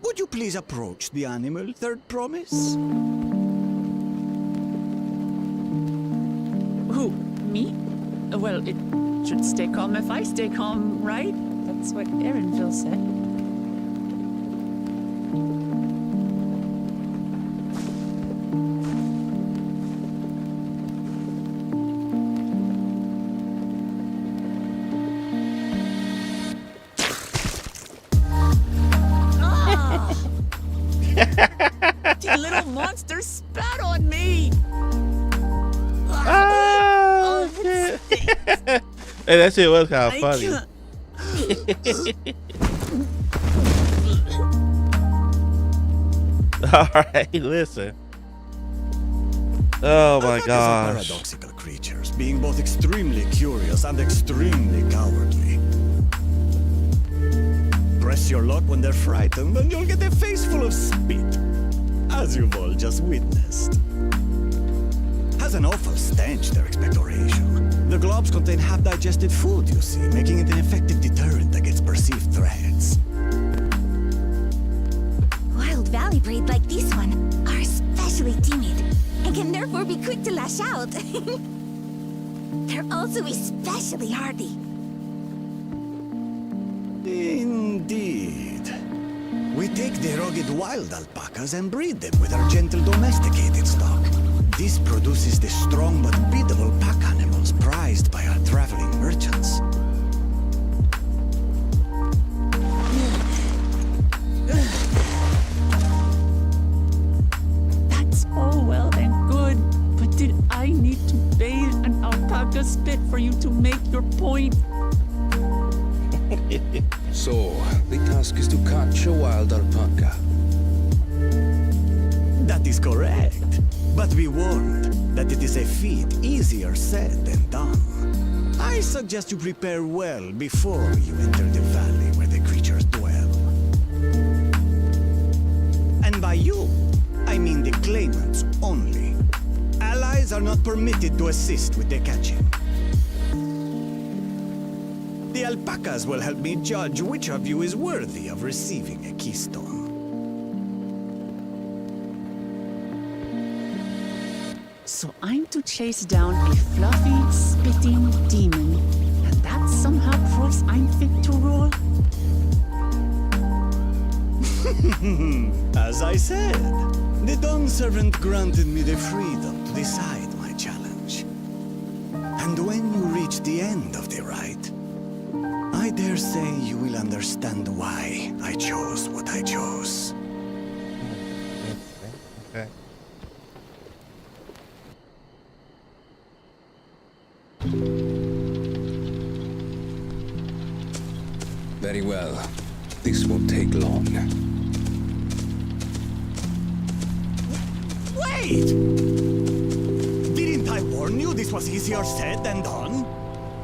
Would you please approach the animal, Third Promise? Who? Me? Well, it should stay calm if I stay calm, right? That's what Erinville said. The little monster spat on me! Oh, shit. Hey, that shit was kind of funny. All right, listen. Oh my Alpacas are gosh. paradoxical creatures, being both extremely curious and extremely cowardly. Press your luck when they're frightened, and you'll get a face full of spit, as you've all just witnessed. Has an awful stench, their expectoration. The globs contain half-digested food, you see, making it an effective deterrent against perceived threats. Wild valley breed like this one are especially timid and can therefore be quick to lash out. They're also especially hardy. Indeed. We take the rugged wild alpacas and breed them with our gentle domesticated stock. This produces the strong but beatable pack animals prized by our traveling merchants. That's all well and good, but did I need to bathe an alpaca spit for you to make your point? So, the task is to catch a wild alpaca. That is correct. But be warned that it is a feat easier said than done. I suggest you prepare well before you enter the valley where the creatures dwell. And by you, I mean the claimants only. Allies are not permitted to assist with the catching. The alpacas will help me judge which of you is worthy of receiving a keystone. So I'm to chase down a fluffy, spitting demon, and that somehow proves I'm fit to rule? As I said, the Dawn Servant granted me the freedom to decide my challenge. And when you reach the end of the rite, I dare say you will understand why I chose what I chose. Okay. Very well. This won't take long. Wait! Didn't I warn you this was easier said than done?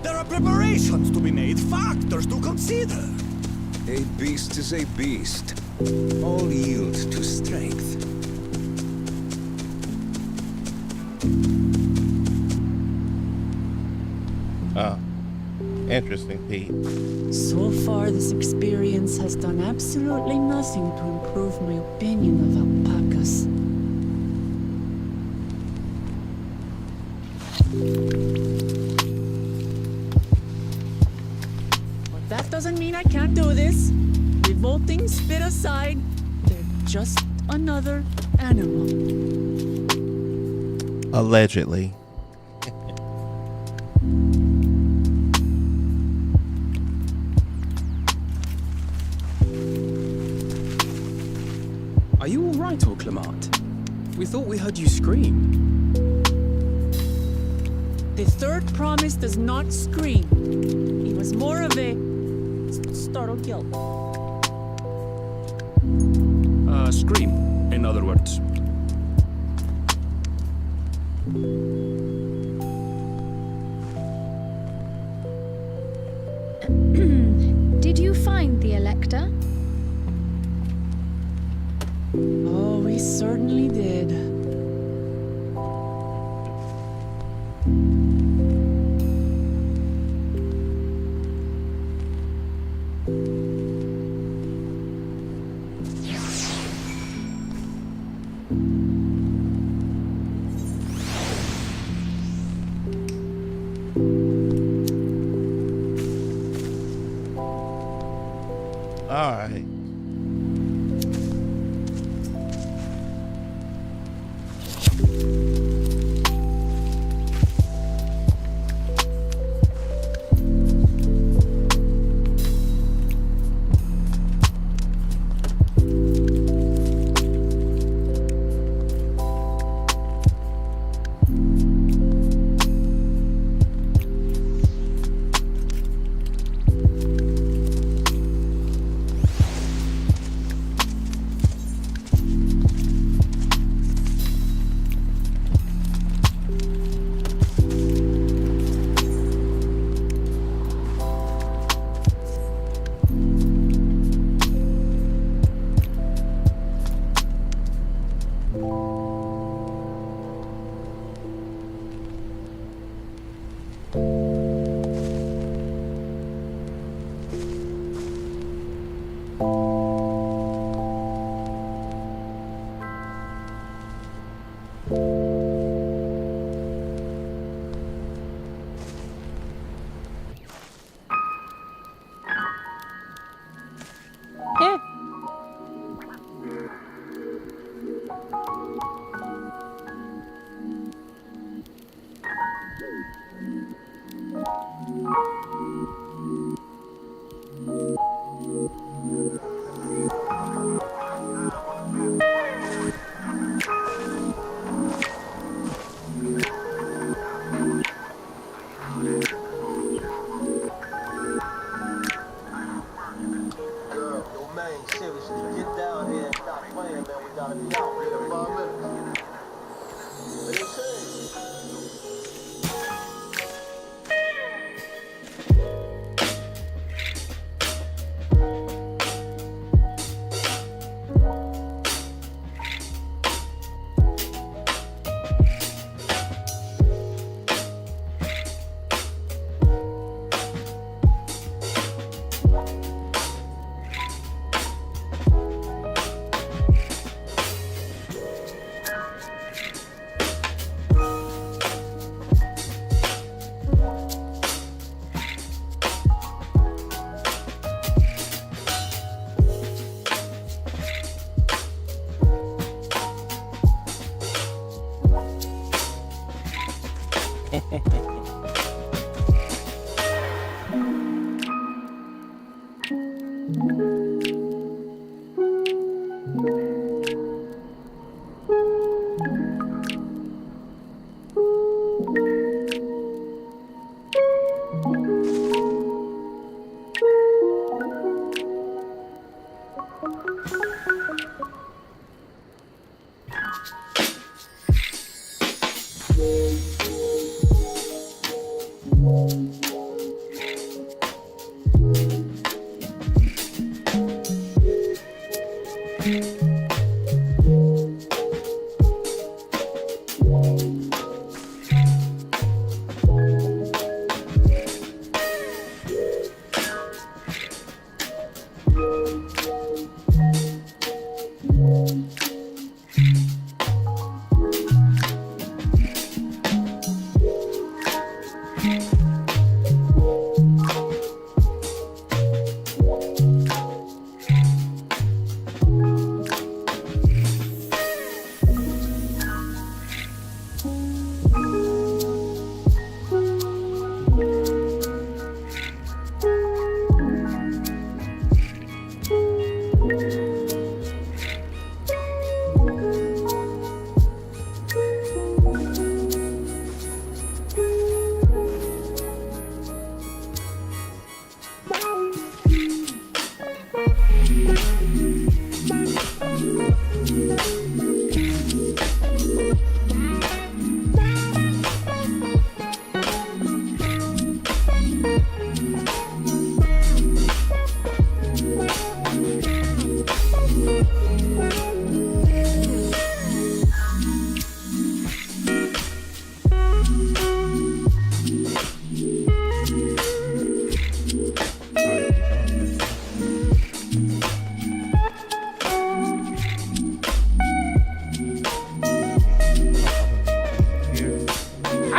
There are preparations to be made, factors to consider. A beast is a beast. All yield to strength. Oh, interesting, Pete. So far, this experience has done absolutely nothing to improve my opinion of alpacas. But that doesn't mean I can't do this. Revolting spit aside, they're just another animal. Allegedly. Are you all right, or Clement? We thought we heard you scream. The third promise does not scream. It was more of a startled yelp. Scream, in other words. Did you find the Elector? Oh, we certainly did. All right.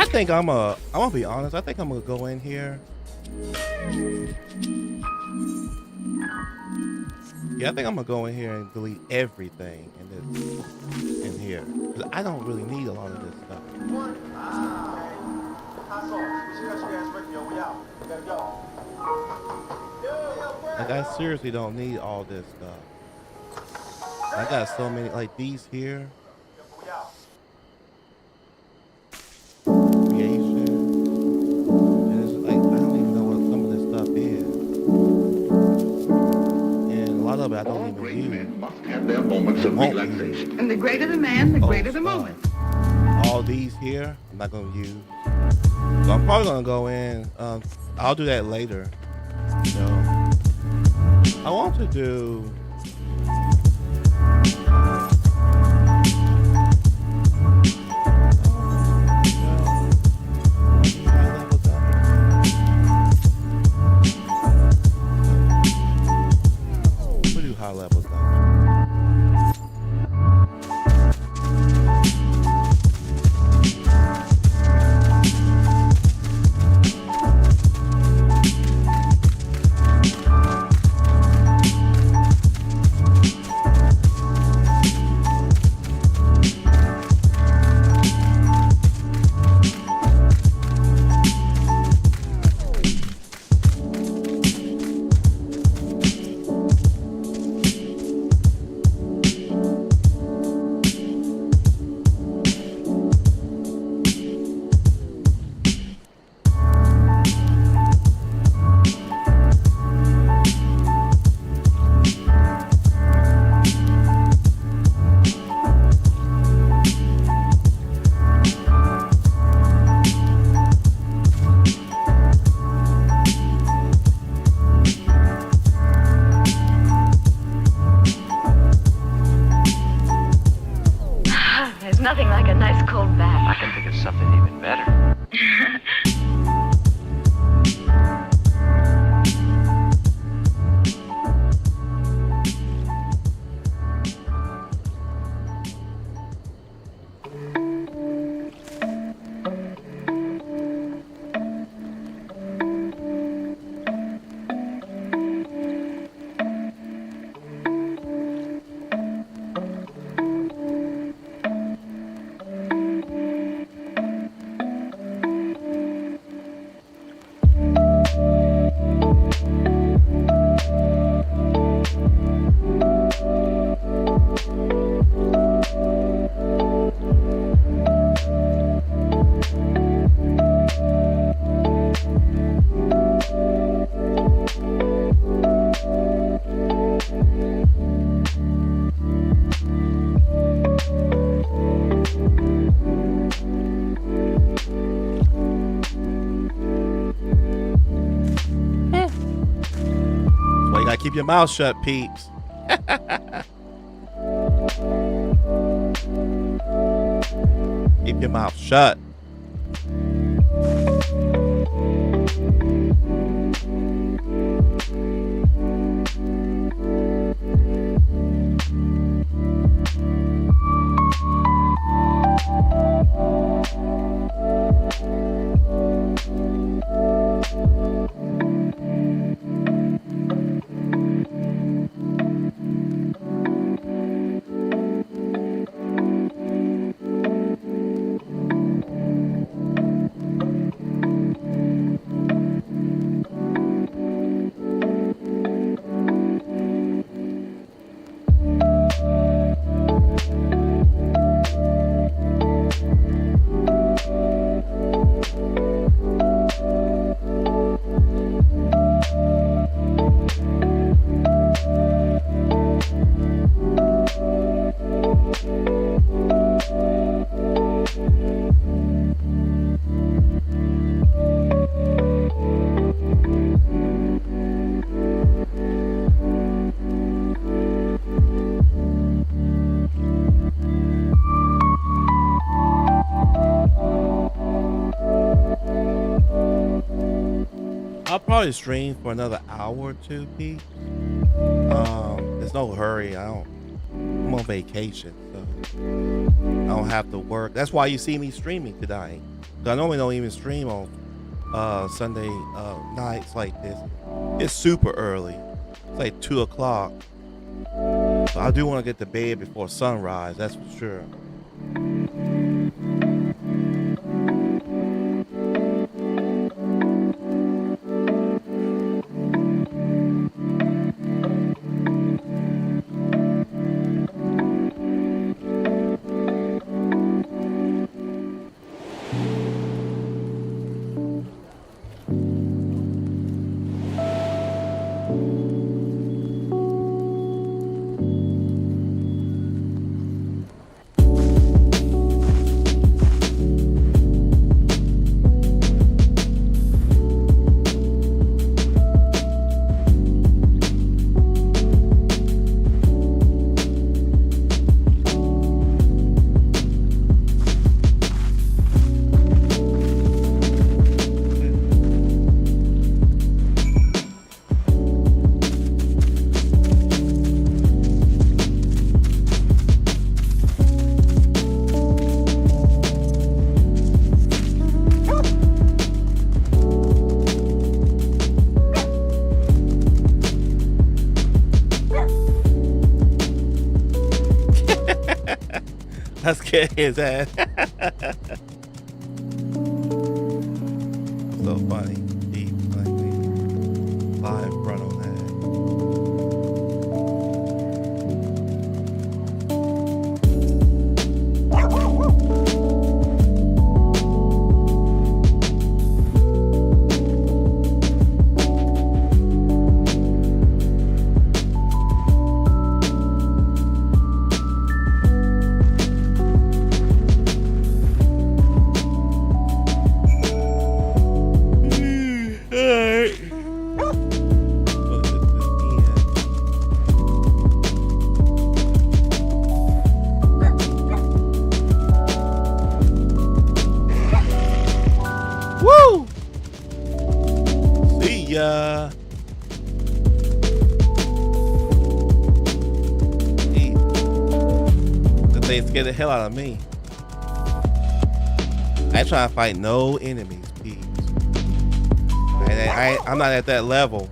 I think I'm gonna be honest. I think I'm gonna go in here. Yeah, I think I'm gonna go in here and delete everything in here. 'Cause I don't really need a lot of this stuff. Like I seriously don't need all this stuff. I got so many like these here. Creation. And it's like I don't even know what some of this stuff is. And a lot of it I don't even use. Must have their moments of relaxation. And the greater the man, the greater the moment. All these here, I'm not gonna use. So I'm probably gonna go in. I'll do that later. You know, I want to do. We'll do high levels now. Nothing like a nice cold bath. I can think of something even better. Keep your mouth shut, peeps. Keep your mouth shut. I'll probably stream for another hour or two, Pete. There's no hurry. I'm on vacation, so I don't have to work. That's why you see me streaming tonight, I normally don't even stream on Sunday nights like this. It's super early. It's like 2 o'clock. So I do want to get to bed before sunrise, that's for sure. Let's get his ass. So funny. Deep, like live run on that. Woo! See ya. The thing scared the hell out of me. I ain't trying to fight no enemies, peeps. I'm not at that level.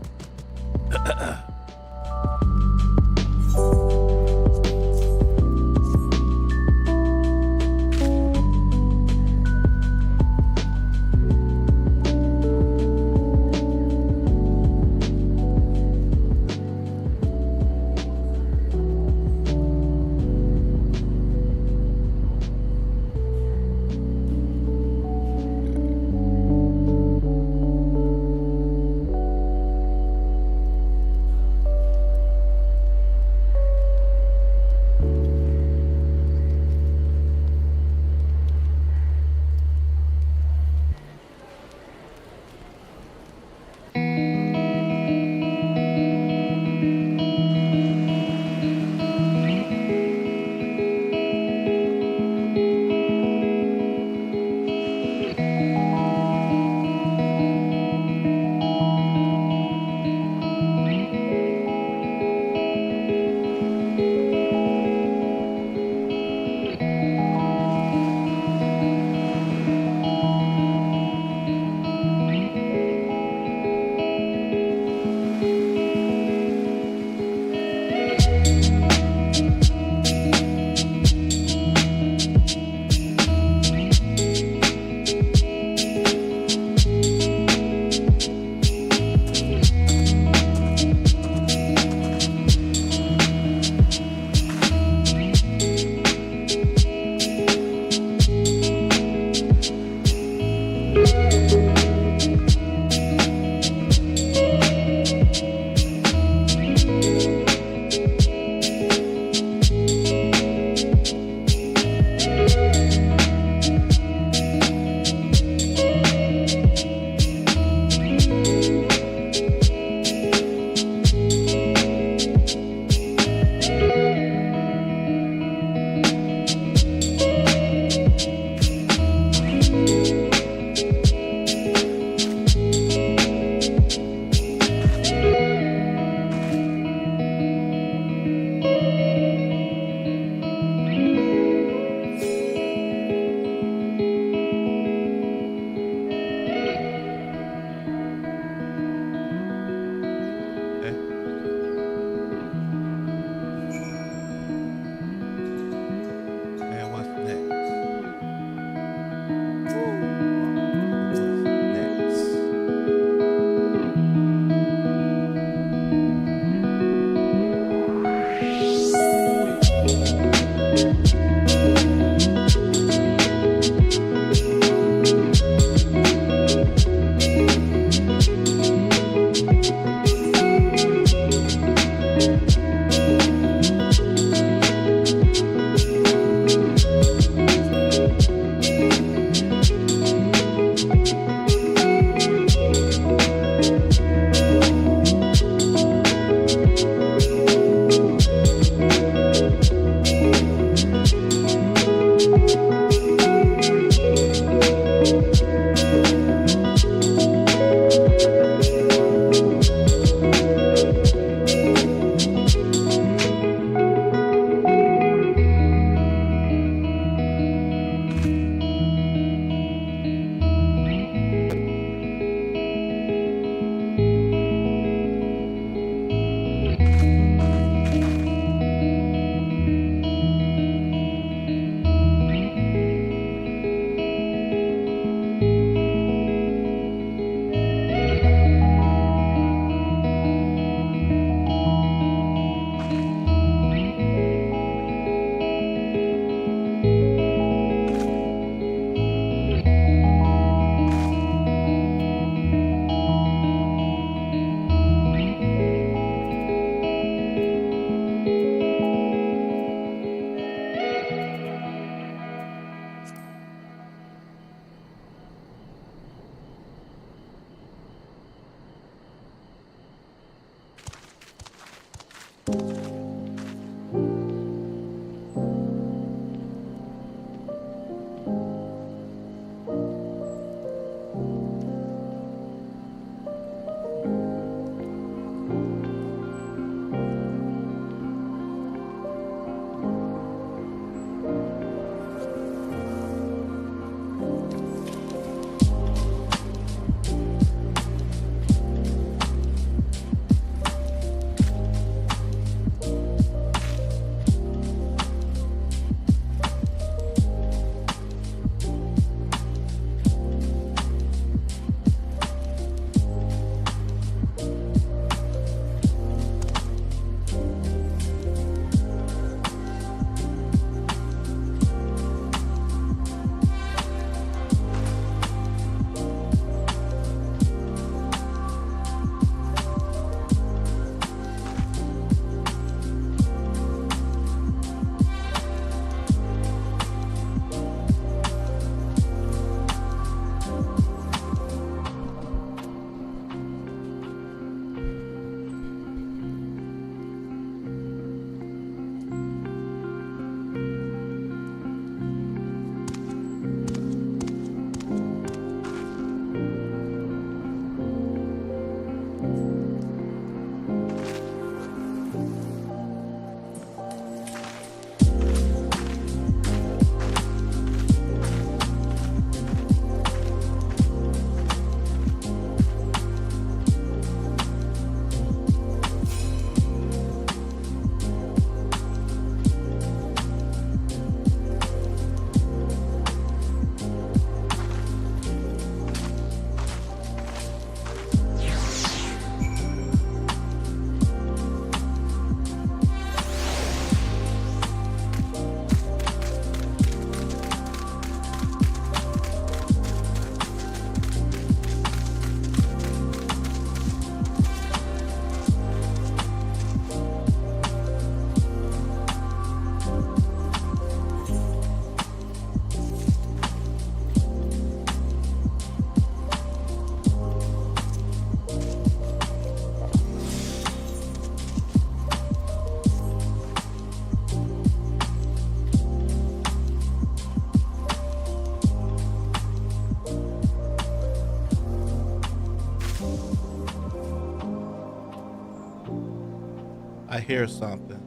I hear something.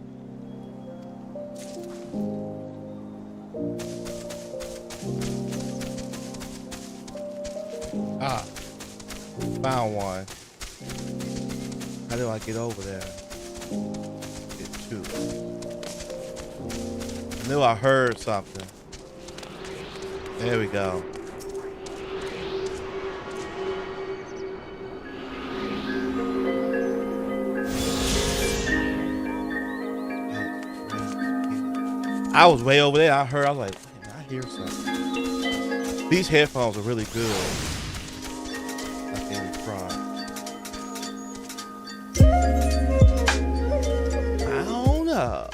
Ah, found one. How do I get over there? Get two. I knew I heard something. There we go. I was way over there. I was like, man, I hear something. These headphones are really good. Like they try. I don't know.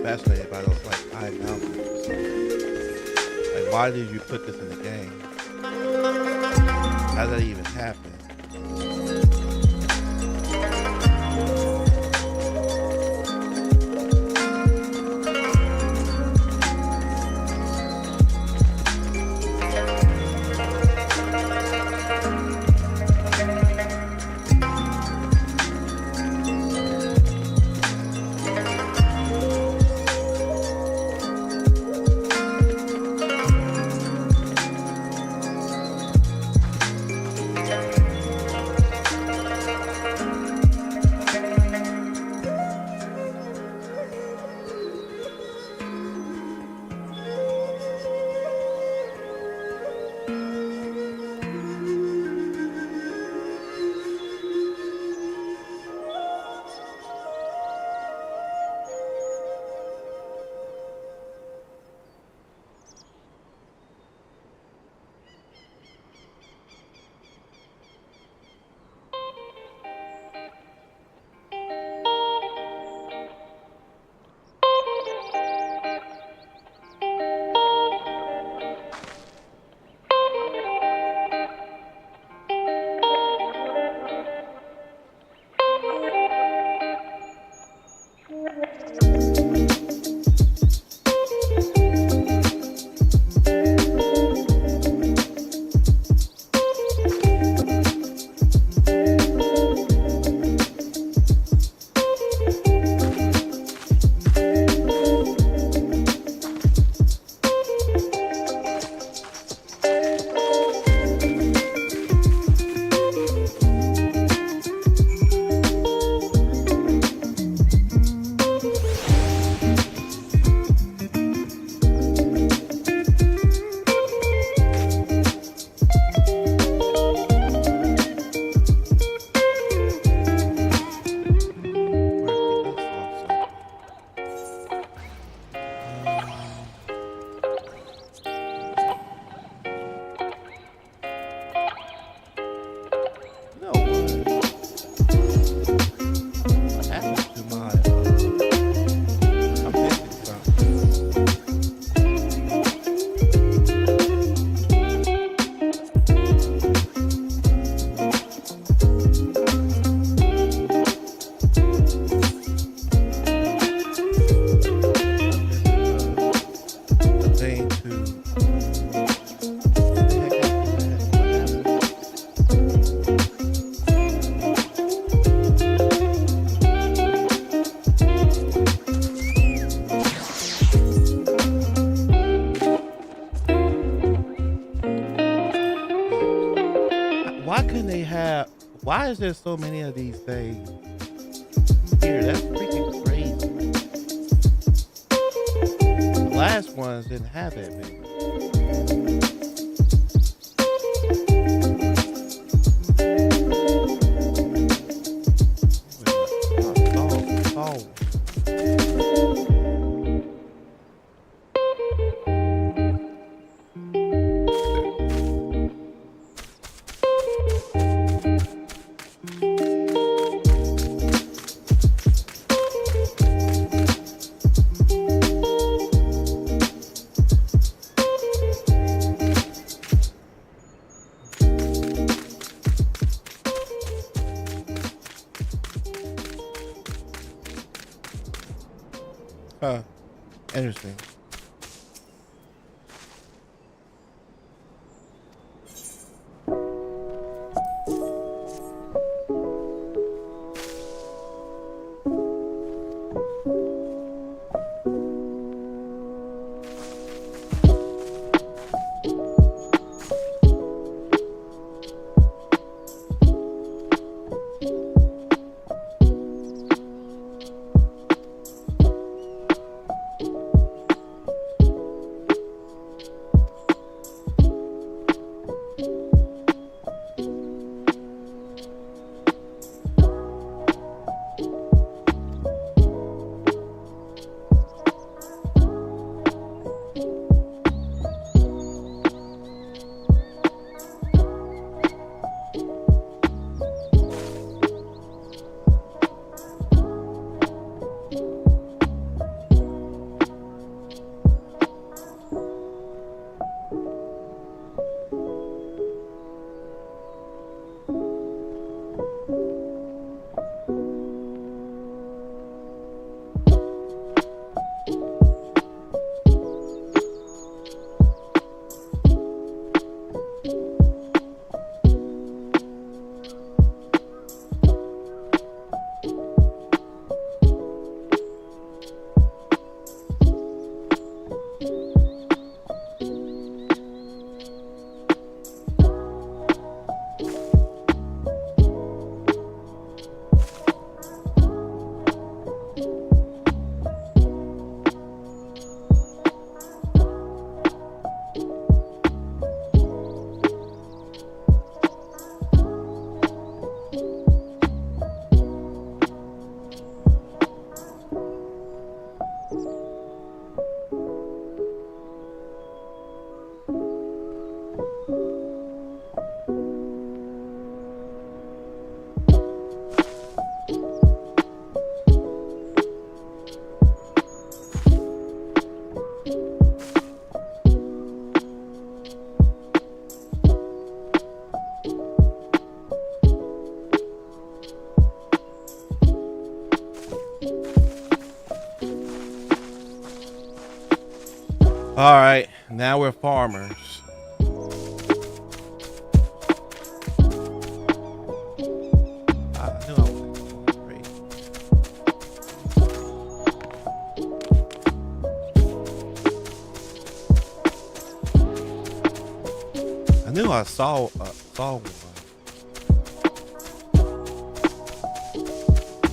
Fascinated by those like high mountains. Like, why did you put this in the game? How did that even happen? have? Why is there so many of these things here? That's freaking crazy. The last ones didn't have that many. Interesting. All right, now we're farmers. I knew I was great. I knew I saw one.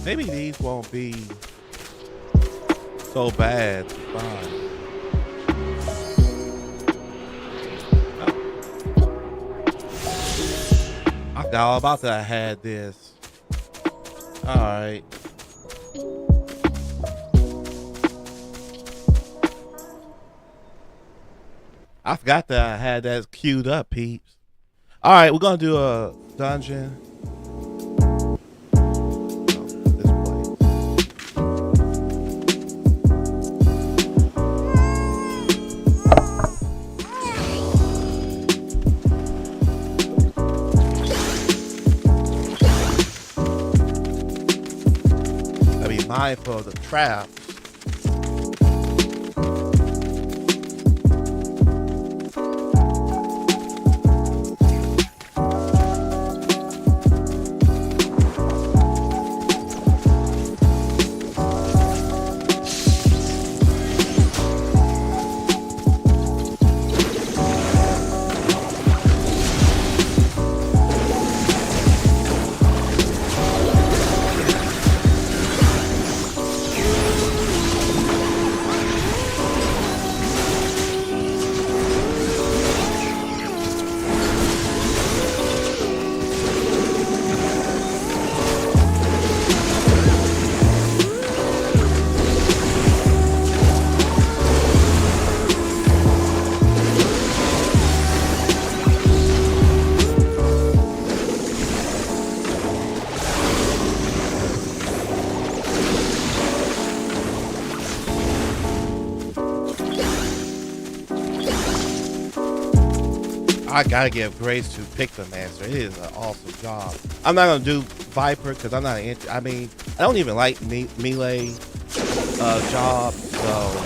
Maybe these won't be so bad to find. Now, about that, I had this. All right. I forgot that I had that queued up, peeps. All right, we're gonna do a dungeon. Mindful of the traps. I gotta give grace to Pictomancer. It is an awesome job. I'm not gonna do Viper because I'm not. I mean, I don't even like melee job. So.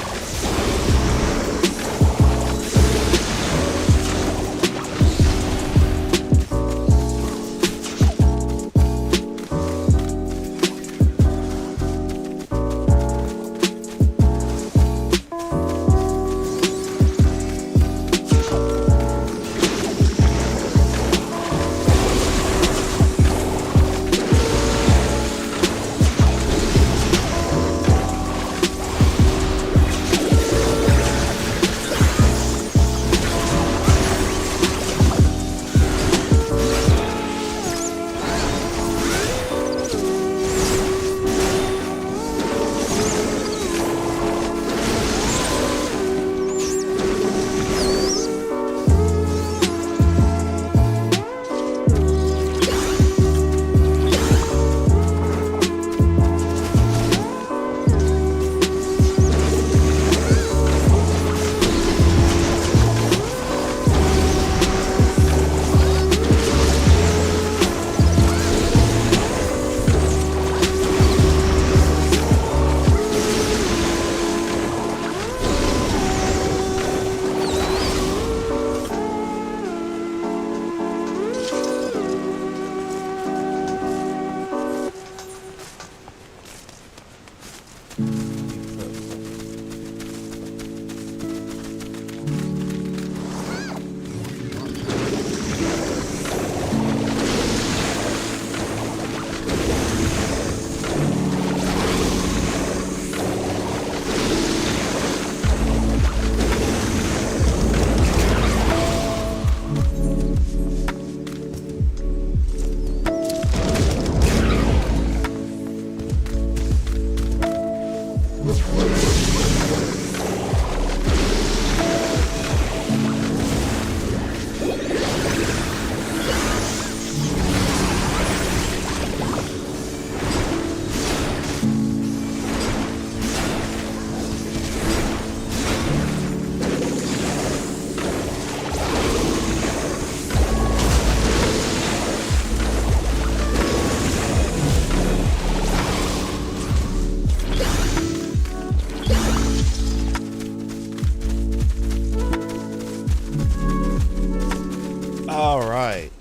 All right.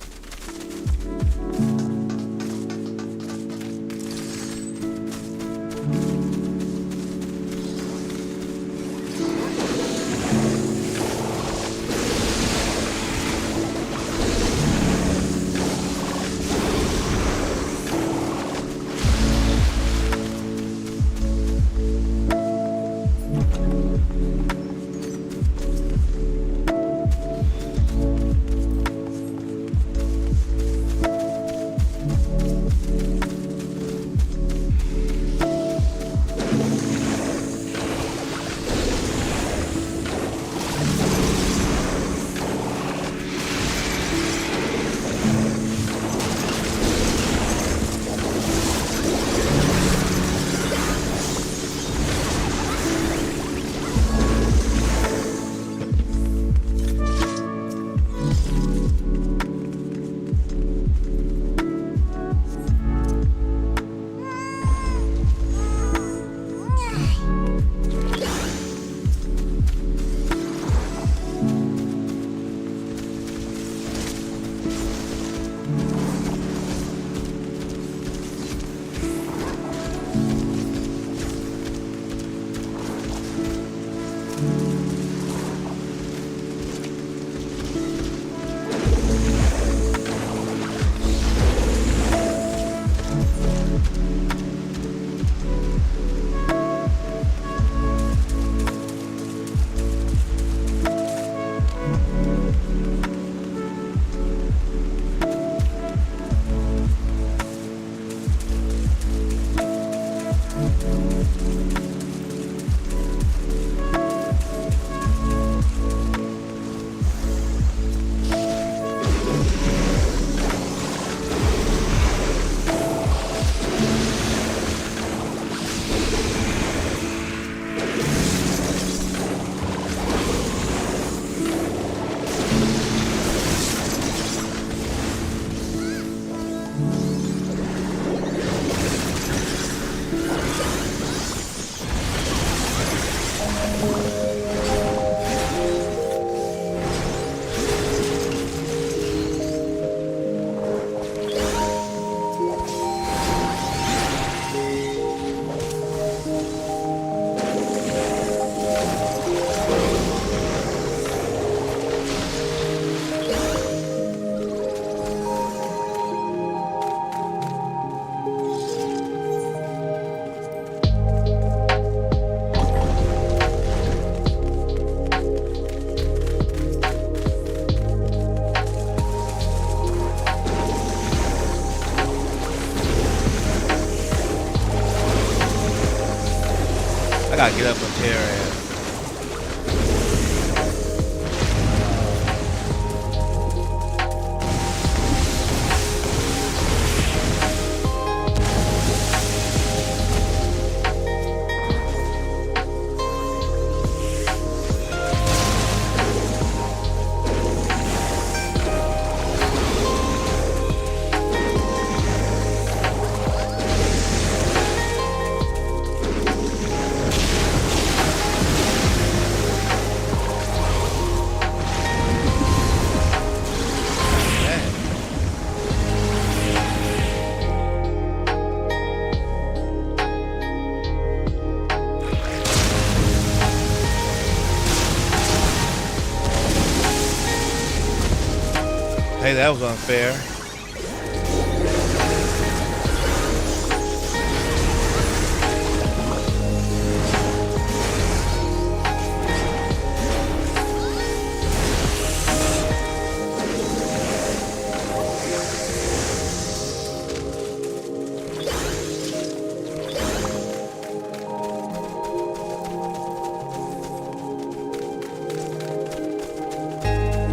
gotta get up and tear ass. Hey, that was unfair.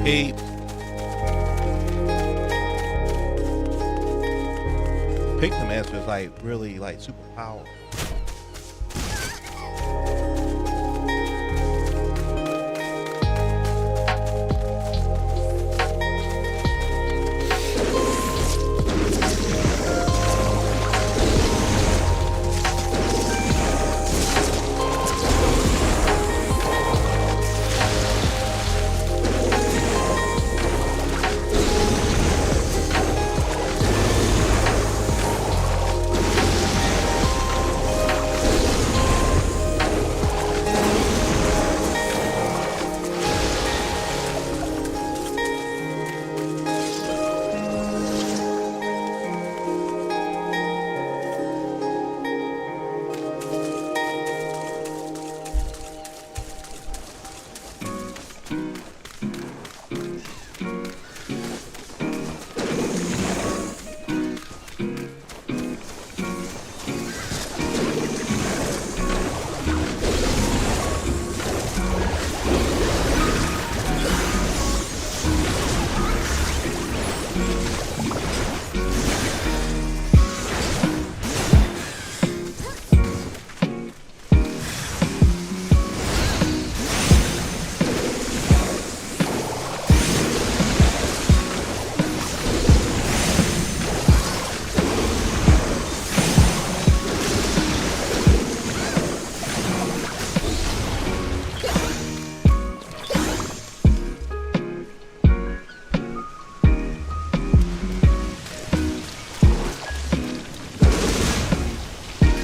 Peeps. Pictomancer is like really like super powerful.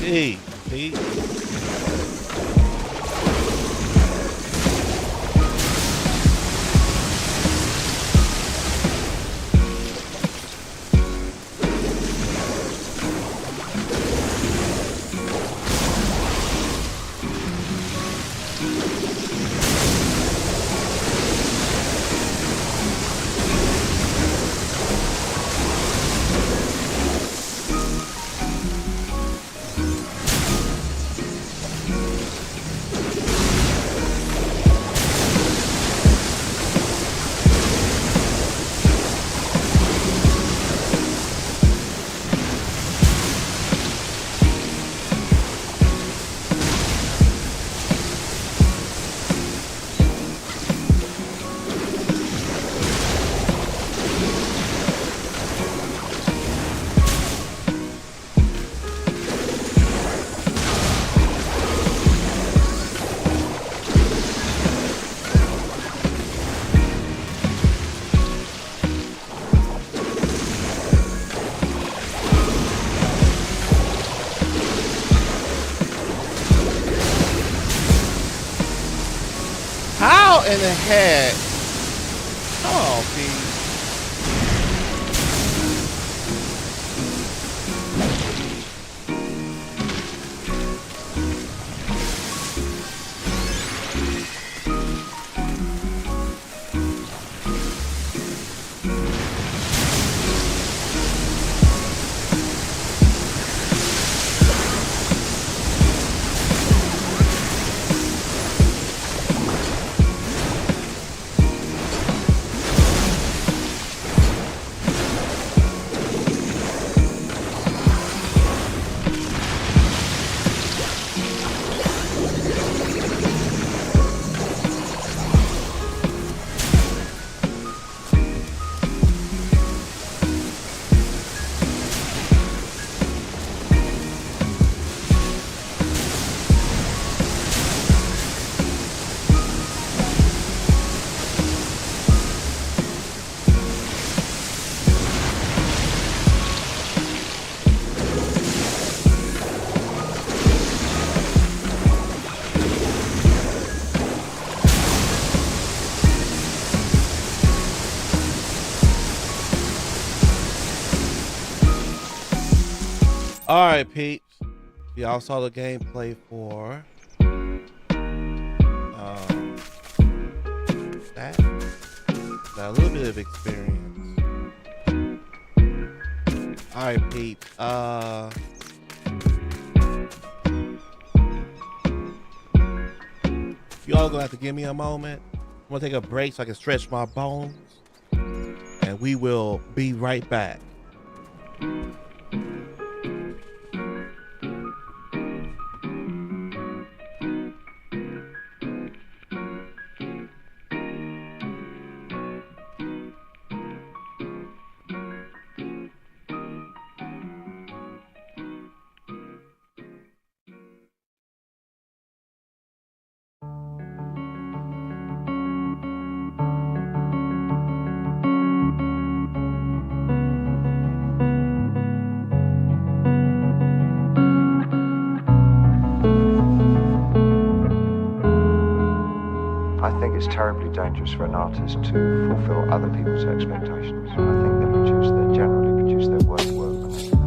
Hey, see? How in the heck? Come on, Pete. All right, peeps. Y'all saw the gameplay for that. Got a little bit of experience. All right, peeps. Y'all gonna have to give me a moment. I'm gonna take a break so I can stretch my bones, and we will be right back. I think it's terribly dangerous for an artist to fulfill other people's expectations. I think they generally produce their worst work when they do that.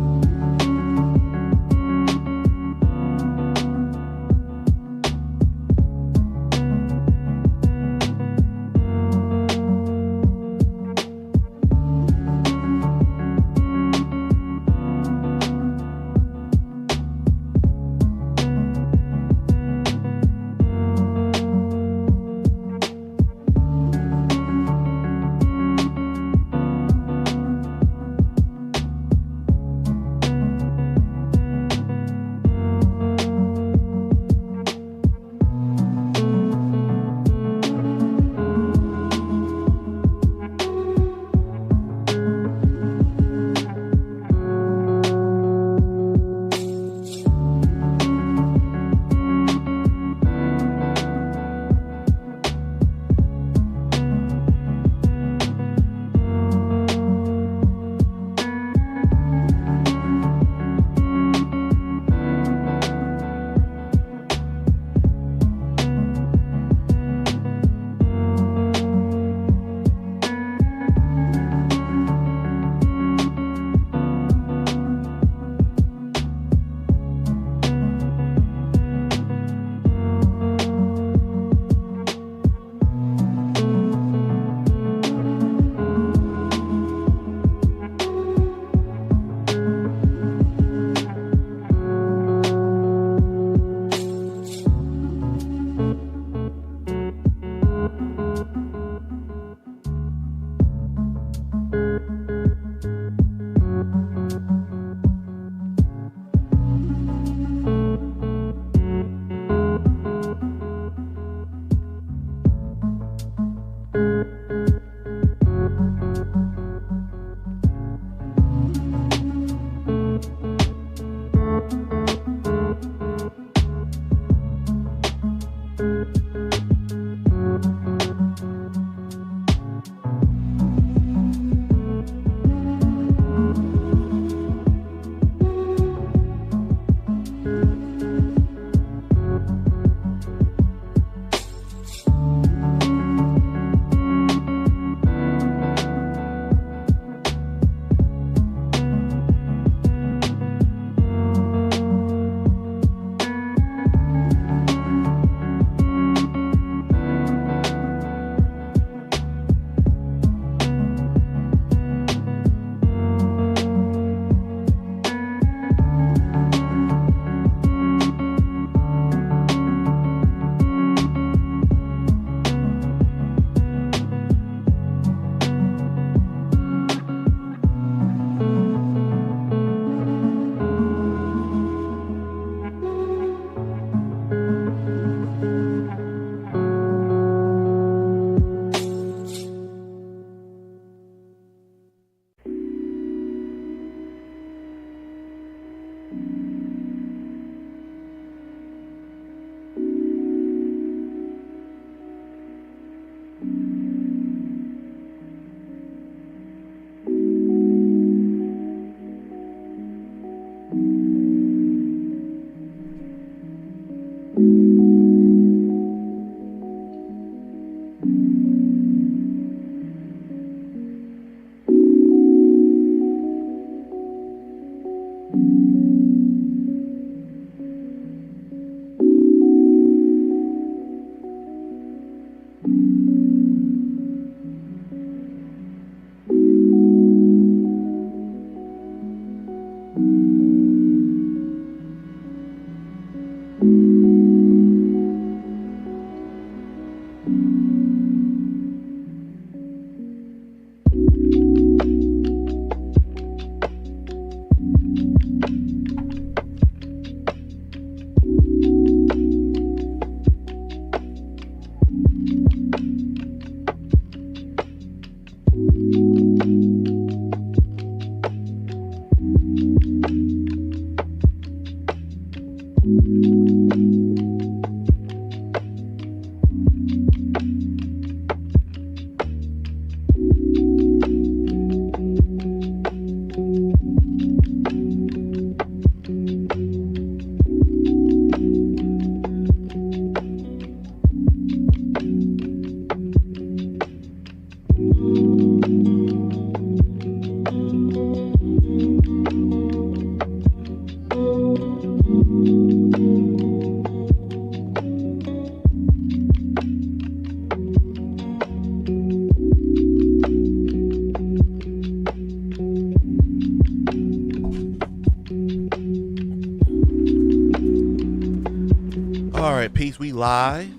Peace, we live.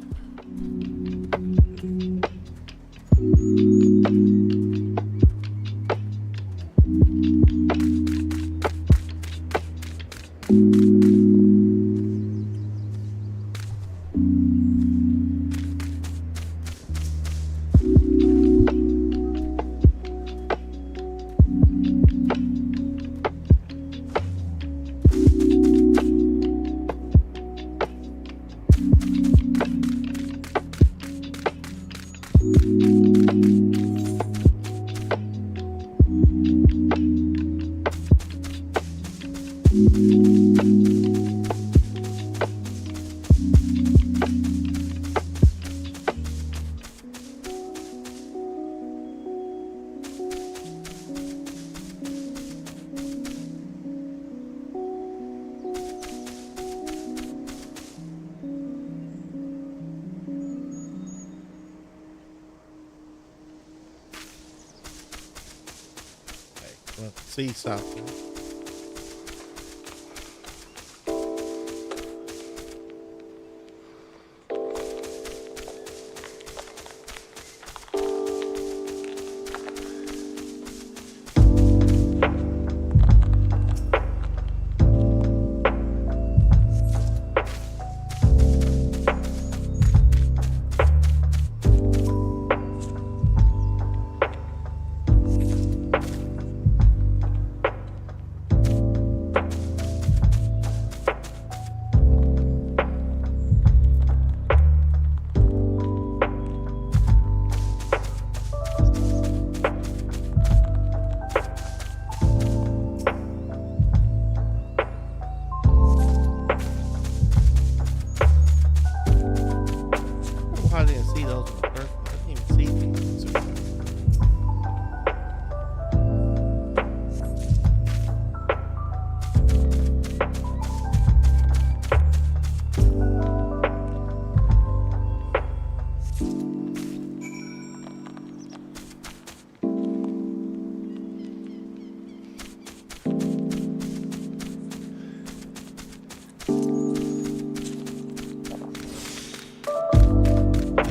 See something.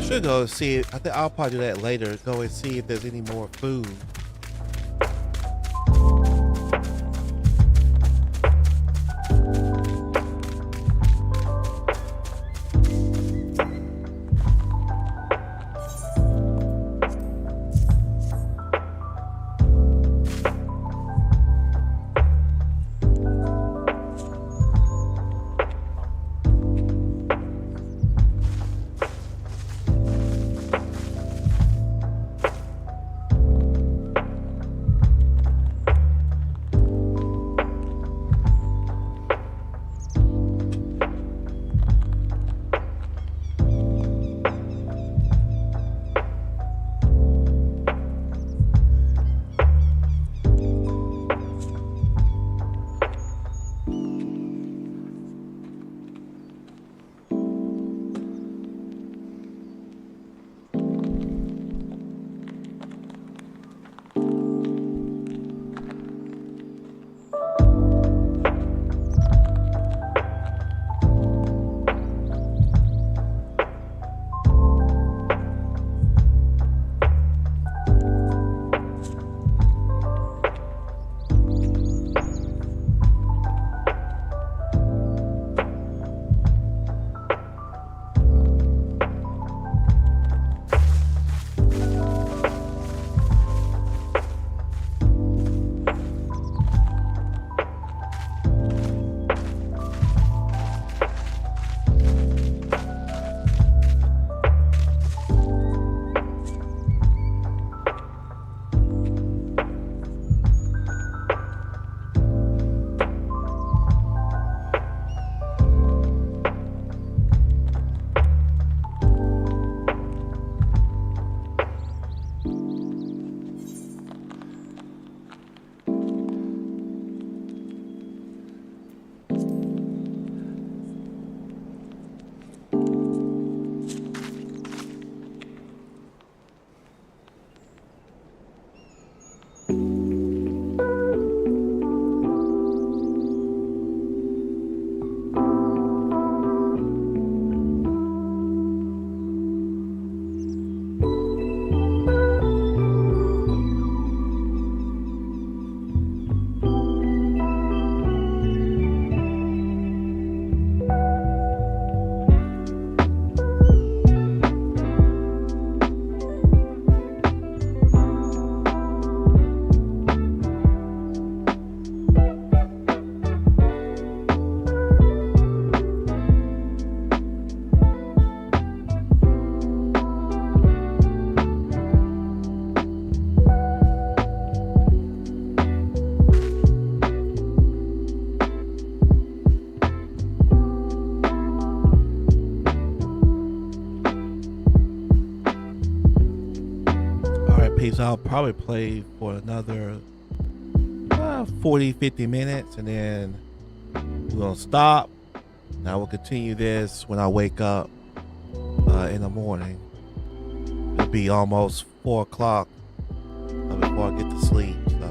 Should go see. I think I'll probably do that later. Go and see if there's any more food. peeps, I'll probably play for another 40-50 minutes, and then we're gonna stop. And I will continue this when I wake up in the morning. It'll be almost 4 o'clock before I get to sleep. So.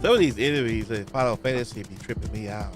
Some of these enemies in Final Fantasy be tripping me out.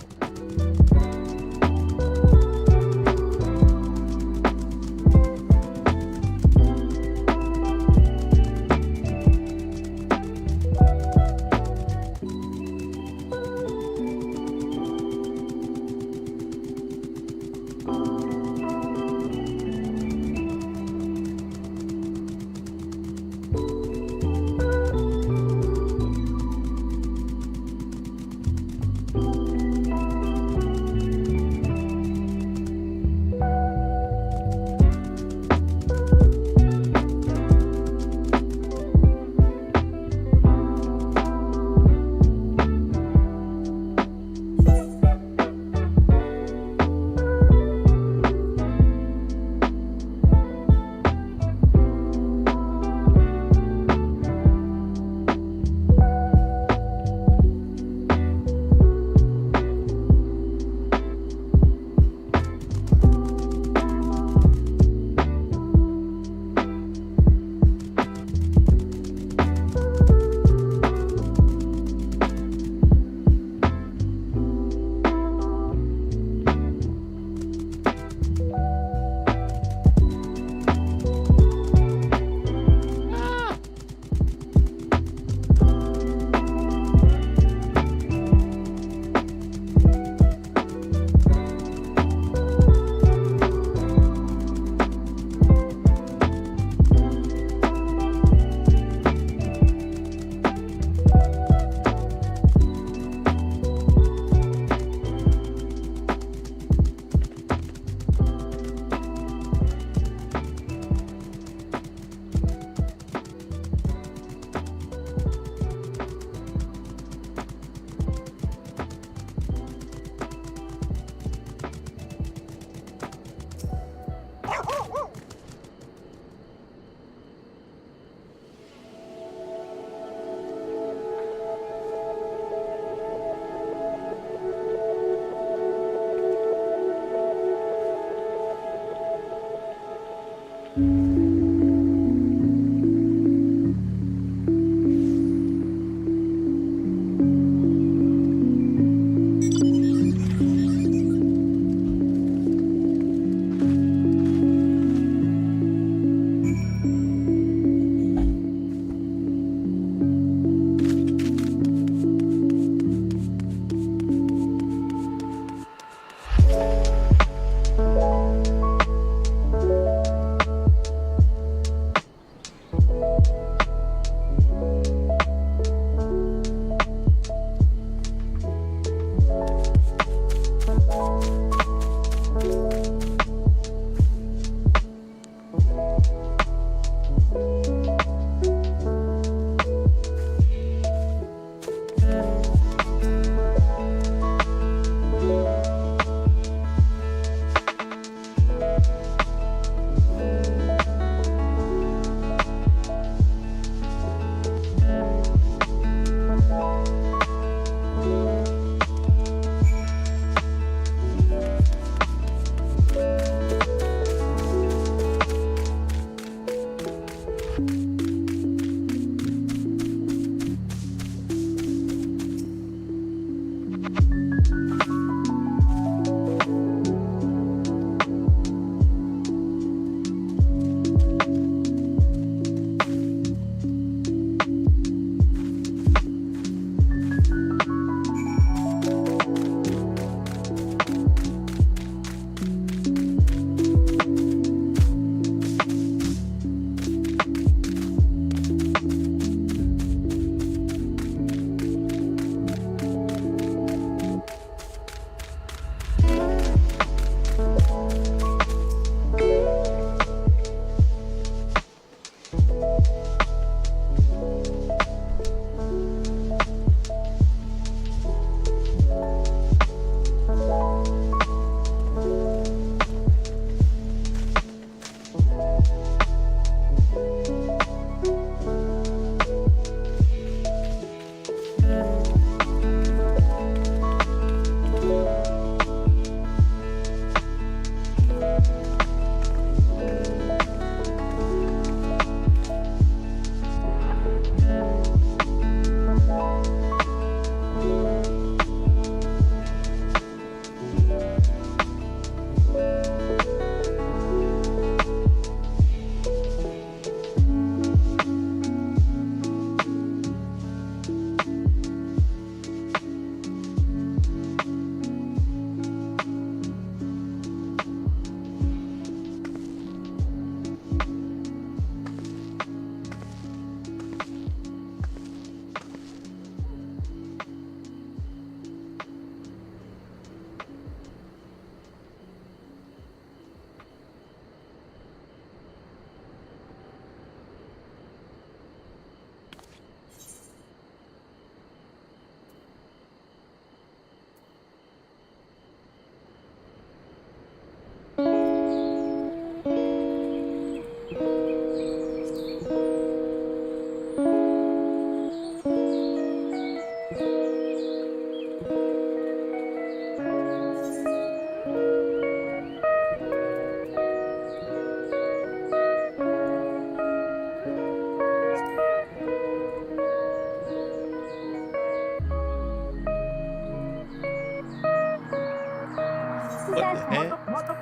What the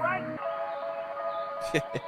heck?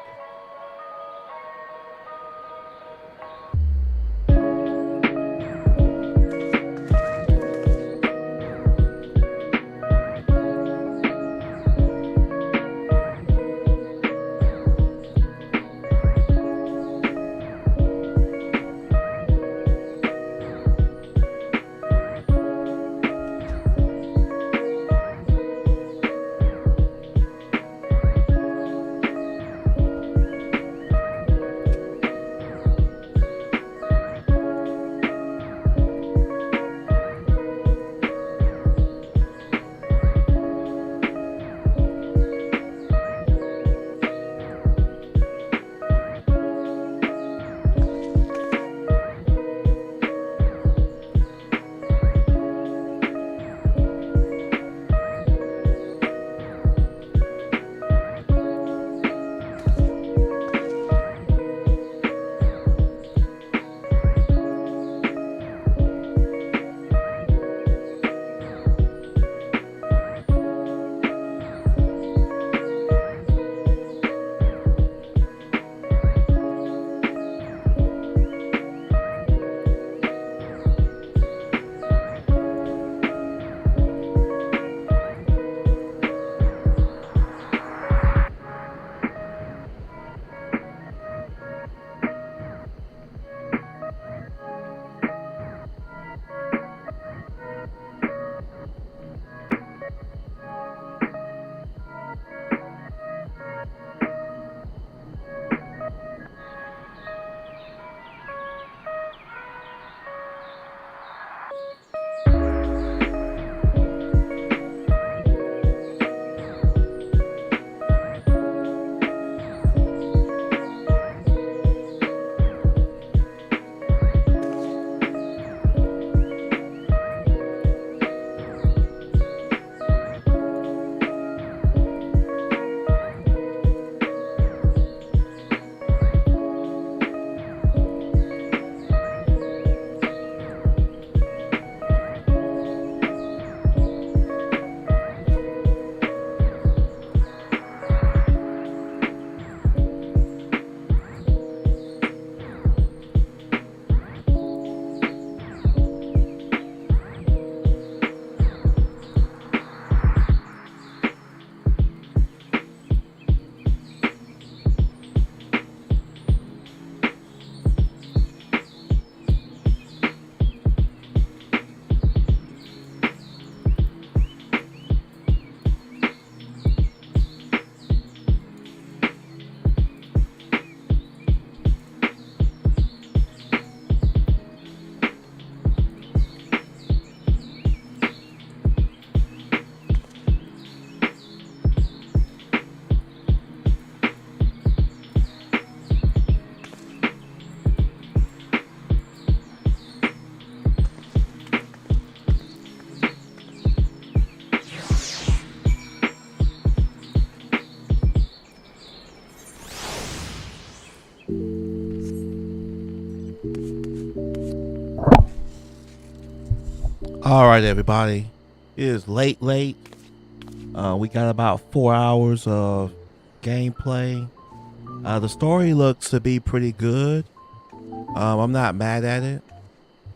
All right, everybody. It is late. We got about 4 hours of gameplay. The story looks to be pretty good. I'm not mad at it.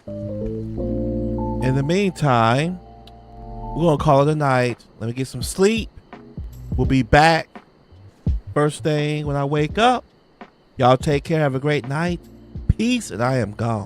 In the meantime, we're going to call it a night. Let me get some sleep. We'll be back first thing when I wake up. Y'all take care. Have a great night. Peace, and I am gone.